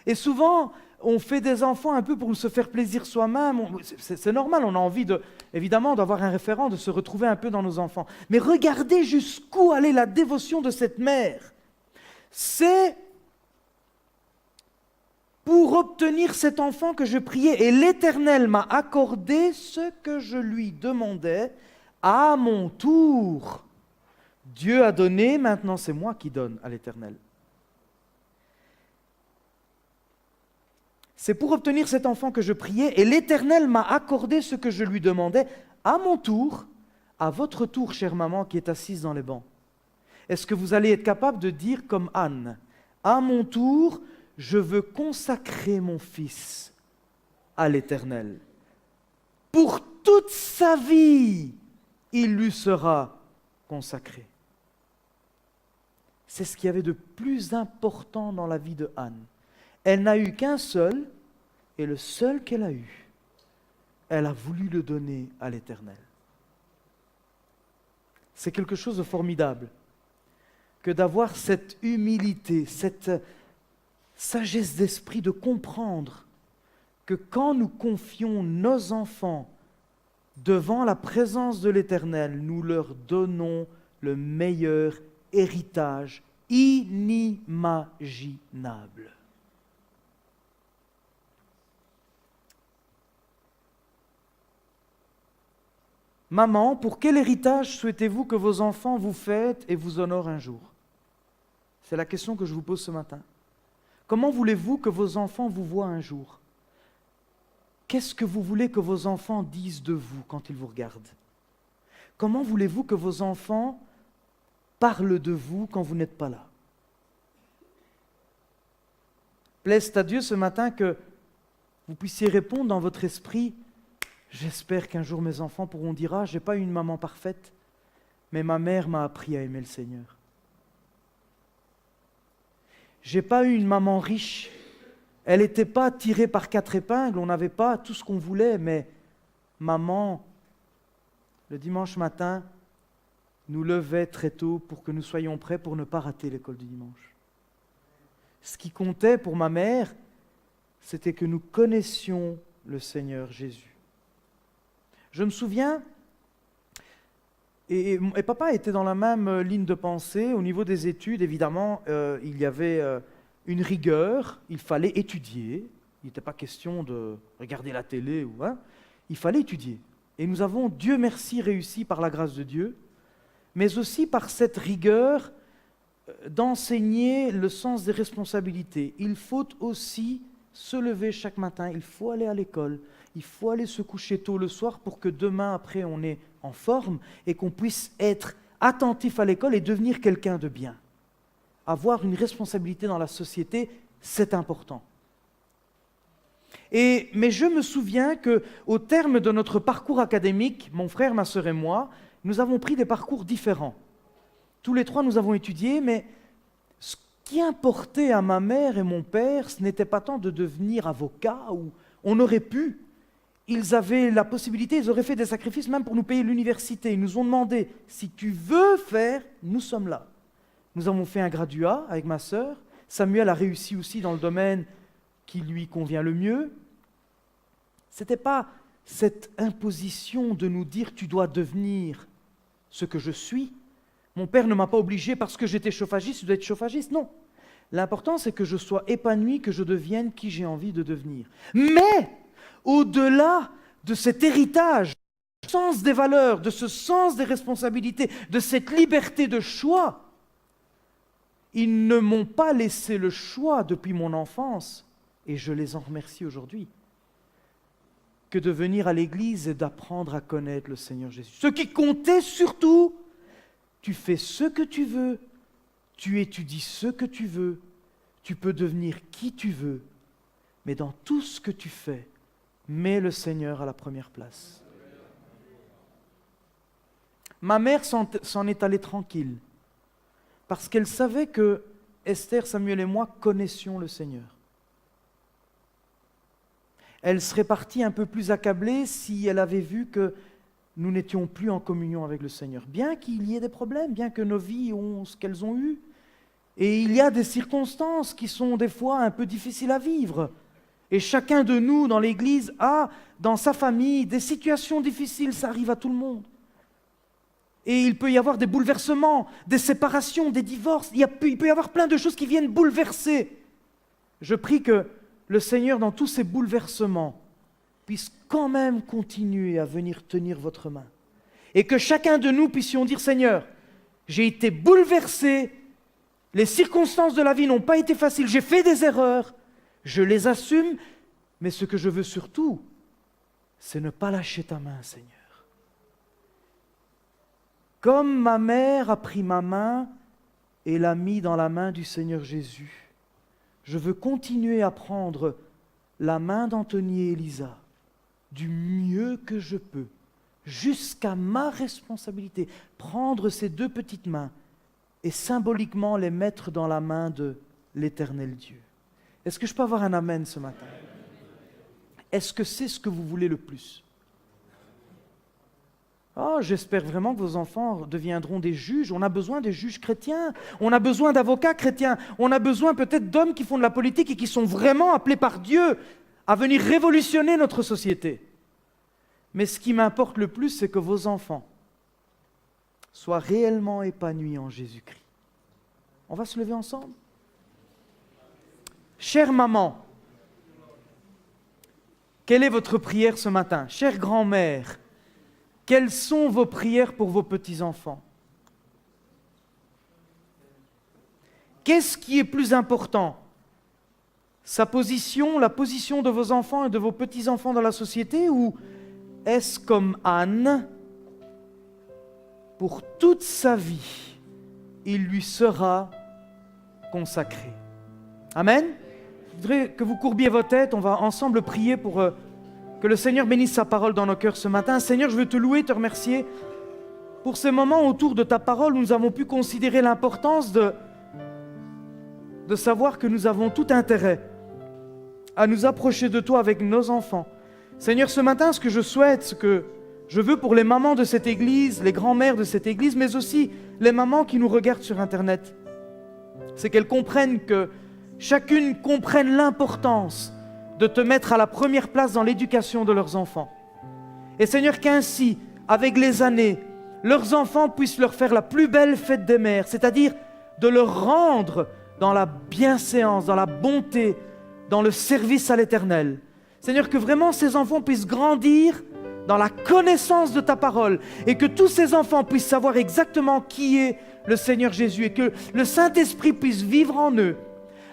Et souvent, on fait des enfants un peu pour se faire plaisir soi-même. C'est normal, on a envie, évidemment, d'avoir un référent, de se retrouver un peu dans nos enfants. Mais regardez jusqu'où allait la dévotion de cette mère. C'est pour obtenir cet enfant que je priais. Et l'Éternel m'a accordé ce que je lui demandais à mon tour. Dieu a donné, maintenant c'est moi qui donne à l'Éternel. C'est pour obtenir cet enfant que je priais, et l'Éternel m'a accordé ce que je lui demandais à mon tour, à votre tour, chère maman qui est assise dans les bancs. Est-ce que vous allez être capable de dire comme Anne, à mon tour, je veux consacrer mon fils à l'Éternel. Pour toute sa vie, il lui sera consacré. C'est ce qu'il y avait de plus important dans la vie de Anne. Elle n'a eu qu'un seul, et le seul qu'elle a eu, elle a voulu le donner à l'Éternel. C'est quelque chose de formidable que d'avoir cette humilité, cette sagesse d'esprit de comprendre que quand nous confions nos enfants devant la présence de l'Éternel, nous leur donnons le meilleur héritage inimaginable. Maman, pour quel héritage souhaitez-vous que vos enfants vous fêtent et vous honorent un jour? C'est la question que je vous pose ce matin. Comment voulez-vous que vos enfants vous voient un jour? Qu'est-ce que vous voulez que vos enfants disent de vous quand ils vous regardent? Comment voulez-vous que vos enfants parlent de vous quand vous n'êtes pas là? Plaise à Dieu ce matin que vous puissiez répondre dans votre esprit. J'espère qu'un jour mes enfants pourront dire « Ah, je n'ai pas eu une maman parfaite, mais ma mère m'a appris à aimer le Seigneur. » Je n'ai pas eu une maman riche, elle n'était pas tirée par 4 épingles, on n'avait pas tout ce qu'on voulait, mais maman, le dimanche matin, nous levait très tôt pour que nous soyons prêts pour ne pas rater l'école du dimanche. Ce qui comptait pour ma mère, c'était que nous connaissions le Seigneur Jésus. Je me souviens, et papa était dans la même ligne de pensée, au niveau des études, évidemment, il y avait une rigueur, il fallait étudier, il n'était pas question de regarder la télé, il fallait étudier. Et nous avons, Dieu merci, réussi par la grâce de Dieu, mais aussi par cette rigueur d'enseigner le sens des responsabilités. Il faut aussi se lever chaque matin, il faut aller à l'école, il faut aller se coucher tôt le soir pour que demain, après, on est en forme et qu'on puisse être attentif à l'école et devenir quelqu'un de bien. Avoir une responsabilité dans la société, c'est important. Mais je me souviens qu'au terme de notre parcours académique, mon frère, ma sœur et moi, nous avons pris des parcours différents. Tous les 3, nous avons étudié, mais ce qui importait à ma mère et mon père, ce n'était pas tant de devenir avocat, ou on aurait pu. Ils avaient la possibilité, ils auraient fait des sacrifices même pour nous payer l'université. Ils nous ont demandé, si tu veux faire, nous sommes là. Nous avons fait un graduat avec ma sœur. Samuel a réussi aussi dans le domaine qui lui convient le mieux. Ce n'était pas cette imposition de nous dire, tu dois devenir ce que je suis. Mon père ne m'a pas obligé parce que j'étais chauffagiste, je dois être chauffagiste. Non. L'important, c'est que je sois épanoui, que je devienne qui j'ai envie de devenir. Mais au-delà de cet héritage, du sens des valeurs, de ce sens des responsabilités, de cette liberté de choix, ils ne m'ont pas laissé le choix depuis mon enfance, et je les en remercie aujourd'hui, que de venir à l'église et d'apprendre à connaître le Seigneur Jésus. Ce qui comptait surtout, tu fais ce que tu veux, tu étudies ce que tu veux, tu peux devenir qui tu veux, mais dans tout ce que tu fais, mets le Seigneur à la première place. Ma mère s'en est allée tranquille, parce qu'elle savait que Esther, Samuel et moi connaissions le Seigneur. elle serait partie un peu plus accablée si elle avait vu que nous n'étions plus en communion avec le Seigneur. Bien qu'il y ait des problèmes, bien que nos vies ont ce qu'elles ont eu, et il y a des circonstances qui sont des fois un peu difficiles à vivre. Et chacun de nous dans l'Église a, dans sa famille, des situations difficiles, ça arrive à tout le monde. Et il peut y avoir des bouleversements, des séparations, des divorces, il peut y avoir plein de choses qui viennent bouleverser. Je prie que le Seigneur, dans tous ces bouleversements, puisse quand même continuer à venir tenir votre main. Et que chacun de nous puissions dire, Seigneur, j'ai été bouleversé, les circonstances de la vie n'ont pas été faciles, j'ai fait des erreurs, je les assume, mais ce que je veux surtout, c'est ne pas lâcher ta main, Seigneur. Comme ma mère a pris ma main et l'a mis dans la main du Seigneur Jésus, je veux continuer à prendre la main d'Anthony et Elisa du mieux que je peux, jusqu'à ma responsabilité, prendre ces deux petites mains et symboliquement les mettre dans la main de l'Éternel Dieu. Est-ce que je peux avoir un amen ce matin? Est-ce que c'est ce que vous voulez le plus? Oh, j'espère vraiment que vos enfants deviendront des juges. On a besoin des juges chrétiens, on a besoin d'avocats chrétiens, on a besoin peut-être d'hommes qui font de la politique et qui sont vraiment appelés par Dieu à venir révolutionner notre société. Mais ce qui m'importe le plus, c'est que vos enfants soient réellement épanouis en Jésus-Christ. On va se lever ensemble? Chère maman, quelle est votre prière ce matin? Chère grand-mère, quelles sont vos prières pour vos petits-enfants? Qu'est-ce qui est plus important? Sa position, la position de vos enfants et de vos petits-enfants dans la société, ou est-ce comme Anne, pour toute sa vie, il lui sera consacré? Amen. Je voudrais que vous courbiez vos têtes, on va ensemble prier pour que le Seigneur bénisse sa parole dans nos cœurs ce matin. Seigneur, je veux te louer, te remercier pour ces moments autour de ta parole où nous avons pu considérer l'importance de savoir que nous avons tout intérêt à nous approcher de toi avec nos enfants. Seigneur, ce matin, ce que je souhaite, ce que je veux pour les mamans de cette église, les grands-mères de cette église, mais aussi les mamans qui nous regardent sur Internet, c'est qu'elles comprennent que chacune comprenne l'importance de te mettre à la première place dans l'éducation de leurs enfants. Et Seigneur, qu'ainsi, avec les années, leurs enfants puissent leur faire la plus belle fête des mères, c'est-à-dire de leur rendre dans la bienséance, dans la bonté, dans le service à l'Éternel. Seigneur, que vraiment ces enfants puissent grandir dans la connaissance de ta parole et que tous ces enfants puissent savoir exactement qui est le Seigneur Jésus et que le Saint-Esprit puisse vivre en eux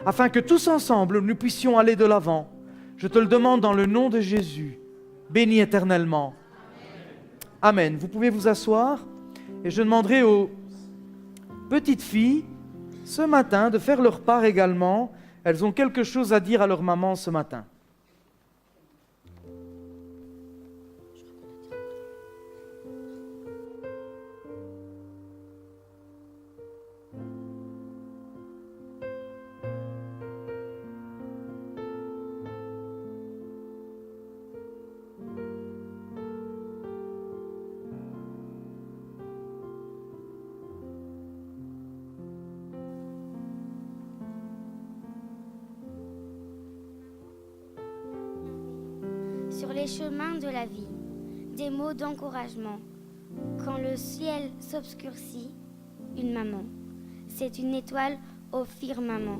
afin que tous ensemble nous puissions aller de l'avant. Je te le demande dans le nom de Jésus, béni éternellement. Amen. Vous pouvez vous asseoir et je demanderai aux petites filles ce matin de faire leur part également. Elles ont quelque chose à dire à leur maman ce matin. Sur les chemins de la vie, des mots d'encouragement. Quand le ciel s'obscurcit, une maman. C'est une étoile au firmament.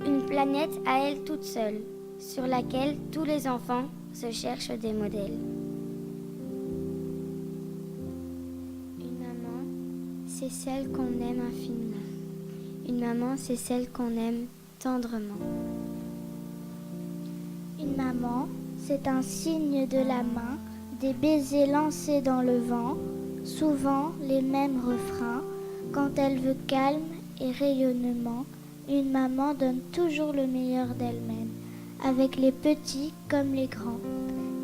Une planète à elle toute seule, sur laquelle tous les enfants se cherchent des modèles. Une maman, c'est celle qu'on aime infiniment. Une maman, c'est celle qu'on aime tendrement. Une maman, c'est un signe de la main, des baisers lancés dans le vent, souvent les mêmes refrains. Quand elle veut calme et rayonnement, une maman donne toujours le meilleur d'elle-même, avec les petits comme les grands.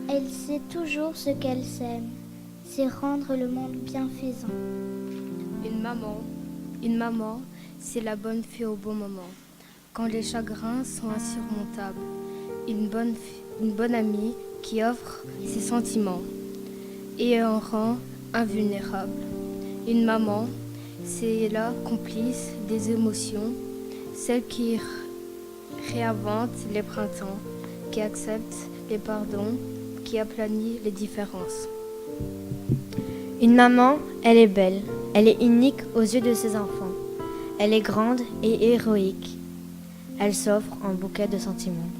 Elle sait toujours ce qu'elle sème, c'est rendre le monde bienfaisant. Une maman, c'est la bonne fée au bon moment, quand les chagrins sont insurmontables. une bonne amie qui offre ses sentiments et un rang invulnérable. Une maman, c'est la complice des émotions, celle qui réinvente les printemps, qui accepte les pardons, qui aplanit les différences. Une maman, elle est belle, elle est unique aux yeux de ses enfants. Elle est grande et héroïque. Elle s'offre un bouquet de sentiments.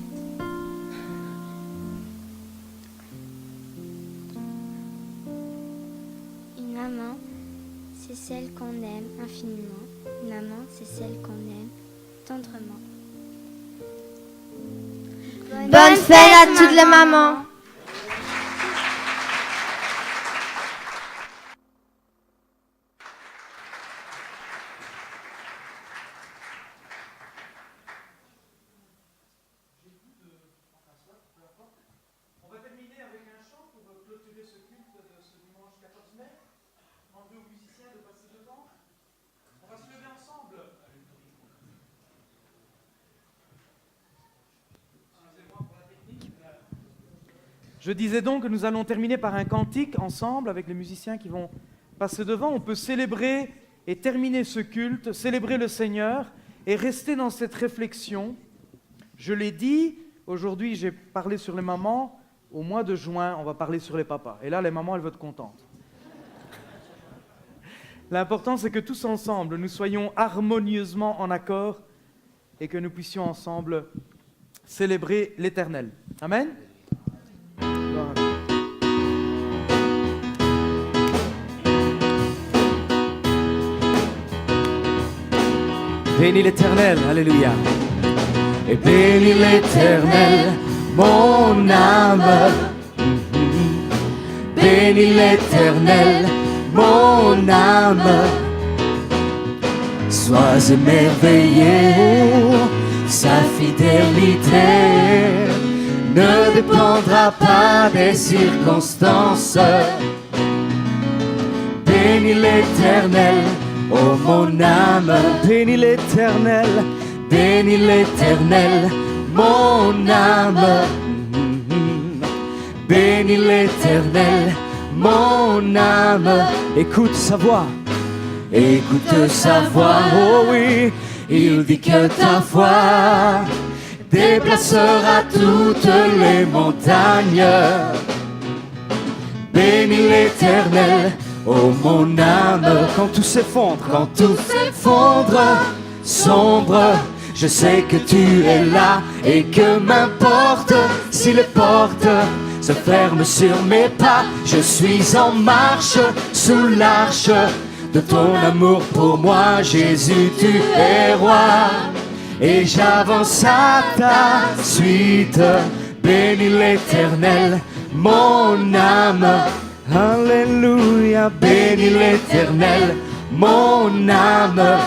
Une maman, c'est celle qu'on aime infiniment. Une maman, c'est celle qu'on aime tendrement. Bonne fête à toutes les mamans! Je disais donc que nous allons terminer par un cantique ensemble avec les musiciens qui vont passer devant. On peut célébrer et terminer ce culte, célébrer le Seigneur et rester dans cette réflexion. Je l'ai dit, aujourd'hui j'ai parlé sur les mamans. Au mois de juin, on va parler sur les papas. Et là, les mamans, elles vont être contentes. L'important, c'est que tous ensemble, nous soyons harmonieusement en accord et que nous puissions ensemble célébrer l'Éternel. Amen. Bénis l'Éternel, alléluia. Et bénis l'Éternel, mon âme. Bénis l'Éternel, mon âme. Sois émerveillé, sa fidélité ne dépendra pas des circonstances. Bénis l'Éternel, ô mon âme. Bénis l'Éternel, bénis l'Éternel, mon âme. Bénis l'Éternel, mon âme. Écoute sa voix. Écoute sa voix, oh oui. Il dit que ta foi déplacera toutes les montagnes. Bénis l'Éternel, ô mon âme. Quand tout s'effondre, quand tout s'effondre, sombre, je sais que tu es là et que m'importe si les portes se ferment sur mes pas. Je suis en marche sous l'arche de ton amour pour moi, Jésus, tu es roi. Et j'avance à ta suite. Bénis l'Éternel, mon âme. Alléluia. Bénis l'Éternel, mon âme.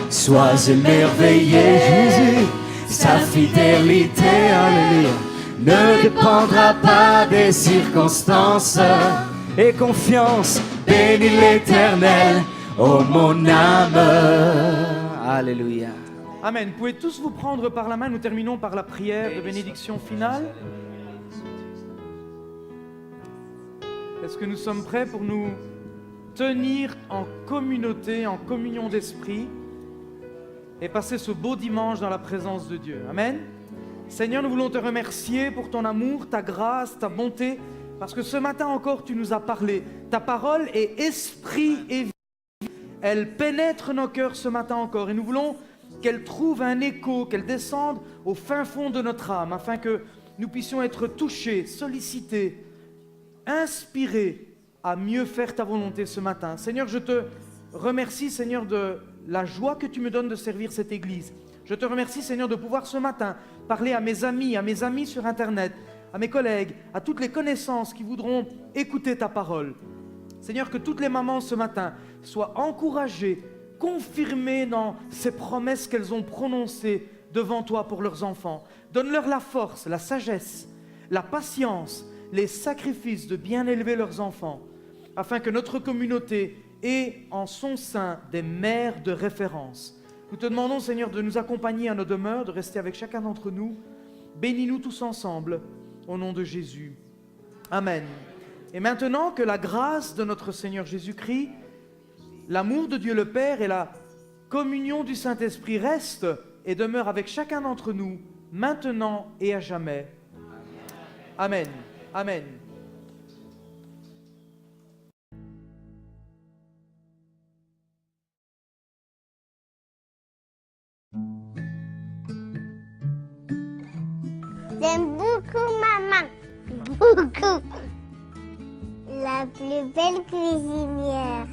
Sois émerveillé, Jésus, sa fidélité, alléluia, ne dépendra pas des circonstances. Et confiance, bénis l'Éternel, ô mon âme. Alléluia. Amen. Vous pouvez tous vous prendre par la main. Nous terminons par la prière de bénédiction finale. Est-ce que nous sommes prêts pour nous tenir en communauté, en communion d'esprit et passer ce beau dimanche dans la présence de Dieu? Amen. Seigneur, nous voulons te remercier pour ton amour, ta grâce, ta bonté, parce que ce matin encore, tu nous as parlé. Ta parole est esprit et vie. Elle pénètre nos cœurs ce matin encore et nous voulons qu'elle trouve un écho, qu'elle descende au fin fond de notre âme, afin que nous puissions être touchés, sollicités, inspirés à mieux faire ta volonté ce matin. Seigneur, je te remercie, Seigneur, de la joie que tu me donnes de servir cette Église. Je te remercie, Seigneur, de pouvoir ce matin parler à mes amis sur Internet, à mes collègues, à toutes les connaissances qui voudront écouter ta parole. Seigneur, que toutes les mamans ce matin soient encouragées, confirmées dans ces promesses qu'elles ont prononcées devant toi pour leurs enfants. Donne-leur la force, la sagesse, la patience, les sacrifices de bien élever leurs enfants, afin que notre communauté ait en son sein des mères de référence. Nous te demandons, Seigneur, de nous accompagner à nos demeures, de rester avec chacun d'entre nous Bénis-nous tous ensemble, au nom de Jésus. Amen. Et maintenant que la grâce de notre Seigneur Jésus-Christ, l'amour de Dieu le Père et la communion du Saint-Esprit restent et demeurent avec chacun d'entre nous, maintenant et à jamais. Amen. Amen. J'aime beaucoup maman. Beaucoup. La plus belle cuisinière.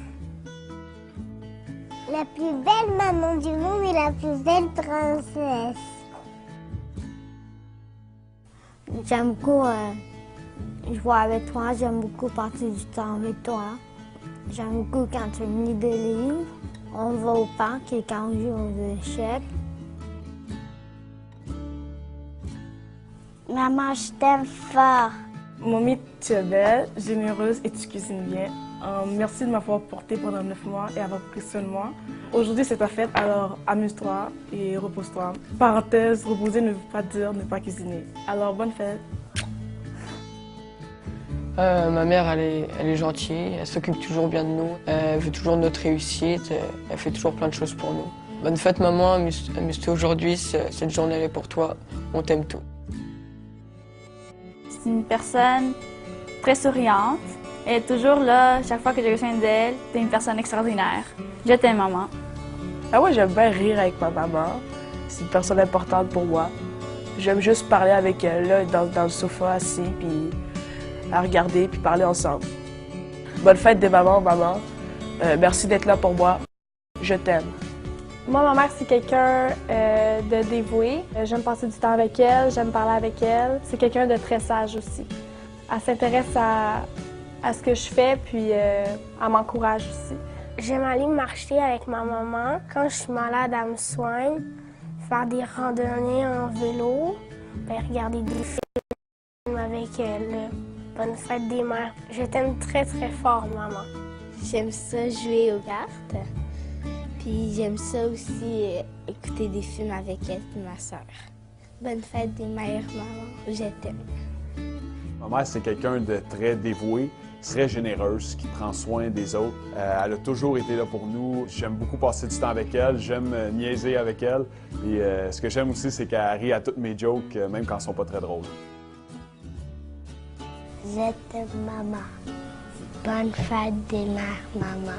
La plus belle maman du monde et la plus belle princesse. J'aime beaucoup jouer avec toi, j'aime beaucoup passer du temps avec toi. J'aime beaucoup quand tu me lis des livres, on va au parc et quand on joue aux échecs. Maman, je t'aime fort. Mamie, tu es belle, généreuse et tu cuisines bien. Merci de m'avoir portée pendant 9 mois et avoir pris soin de moi. Aujourd'hui, c'est ta fête, alors amuse-toi et repose-toi. Parenthèse, reposer ne veut pas dire ne pas cuisiner. Alors, bonne fête. Ma mère, elle est gentille, elle s'occupe toujours bien de nous, elle veut toujours notre réussite, elle fait toujours plein de choses pour nous. Bonne fête maman, amuse-toi aujourd'hui, cette journée elle est pour toi, on t'aime tout. C'est une personne très souriante. Elle est toujours là, chaque fois que j'ai besoin d'elle. C'est une personne extraordinaire. Je t'aime, maman. Ah ouais, j'aime bien rire avec ma maman. C'est une personne importante pour moi. J'aime juste parler avec elle, là, dans le sofa, assis, puis à regarder, puis parler ensemble. Bonne fête des mamans, maman. Merci d'être là pour moi. Je t'aime. Moi, ma mère, c'est quelqu'un de dévoué. J'aime passer du temps avec elle, j'aime parler avec elle. C'est quelqu'un de très sage aussi. Elle s'intéresse à ce que je fais, puis elle m'encourage aussi. J'aime aller marcher avec ma maman. Quand je suis malade, elle me soigne. Faire des randonnées en vélo. Regarder des films avec elle. Bonne fête des mères. Je t'aime très, très fort, maman. J'aime ça jouer aux cartes. Puis j'aime ça aussi écouter des films avec elle et ma soeur. Bonne fête des mères, maman. Je t'aime. Ma mère, c'est quelqu'un de très dévoué, très généreuse, qui prend soin des autres. Elle a toujours été là pour nous. J'aime beaucoup passer du temps avec elle, j'aime niaiser avec elle. Et ce que j'aime aussi, c'est qu'elle rit à toutes mes jokes, même quand elles sont pas très drôles. Je t'aime, maman. Bonne fête des mères, maman.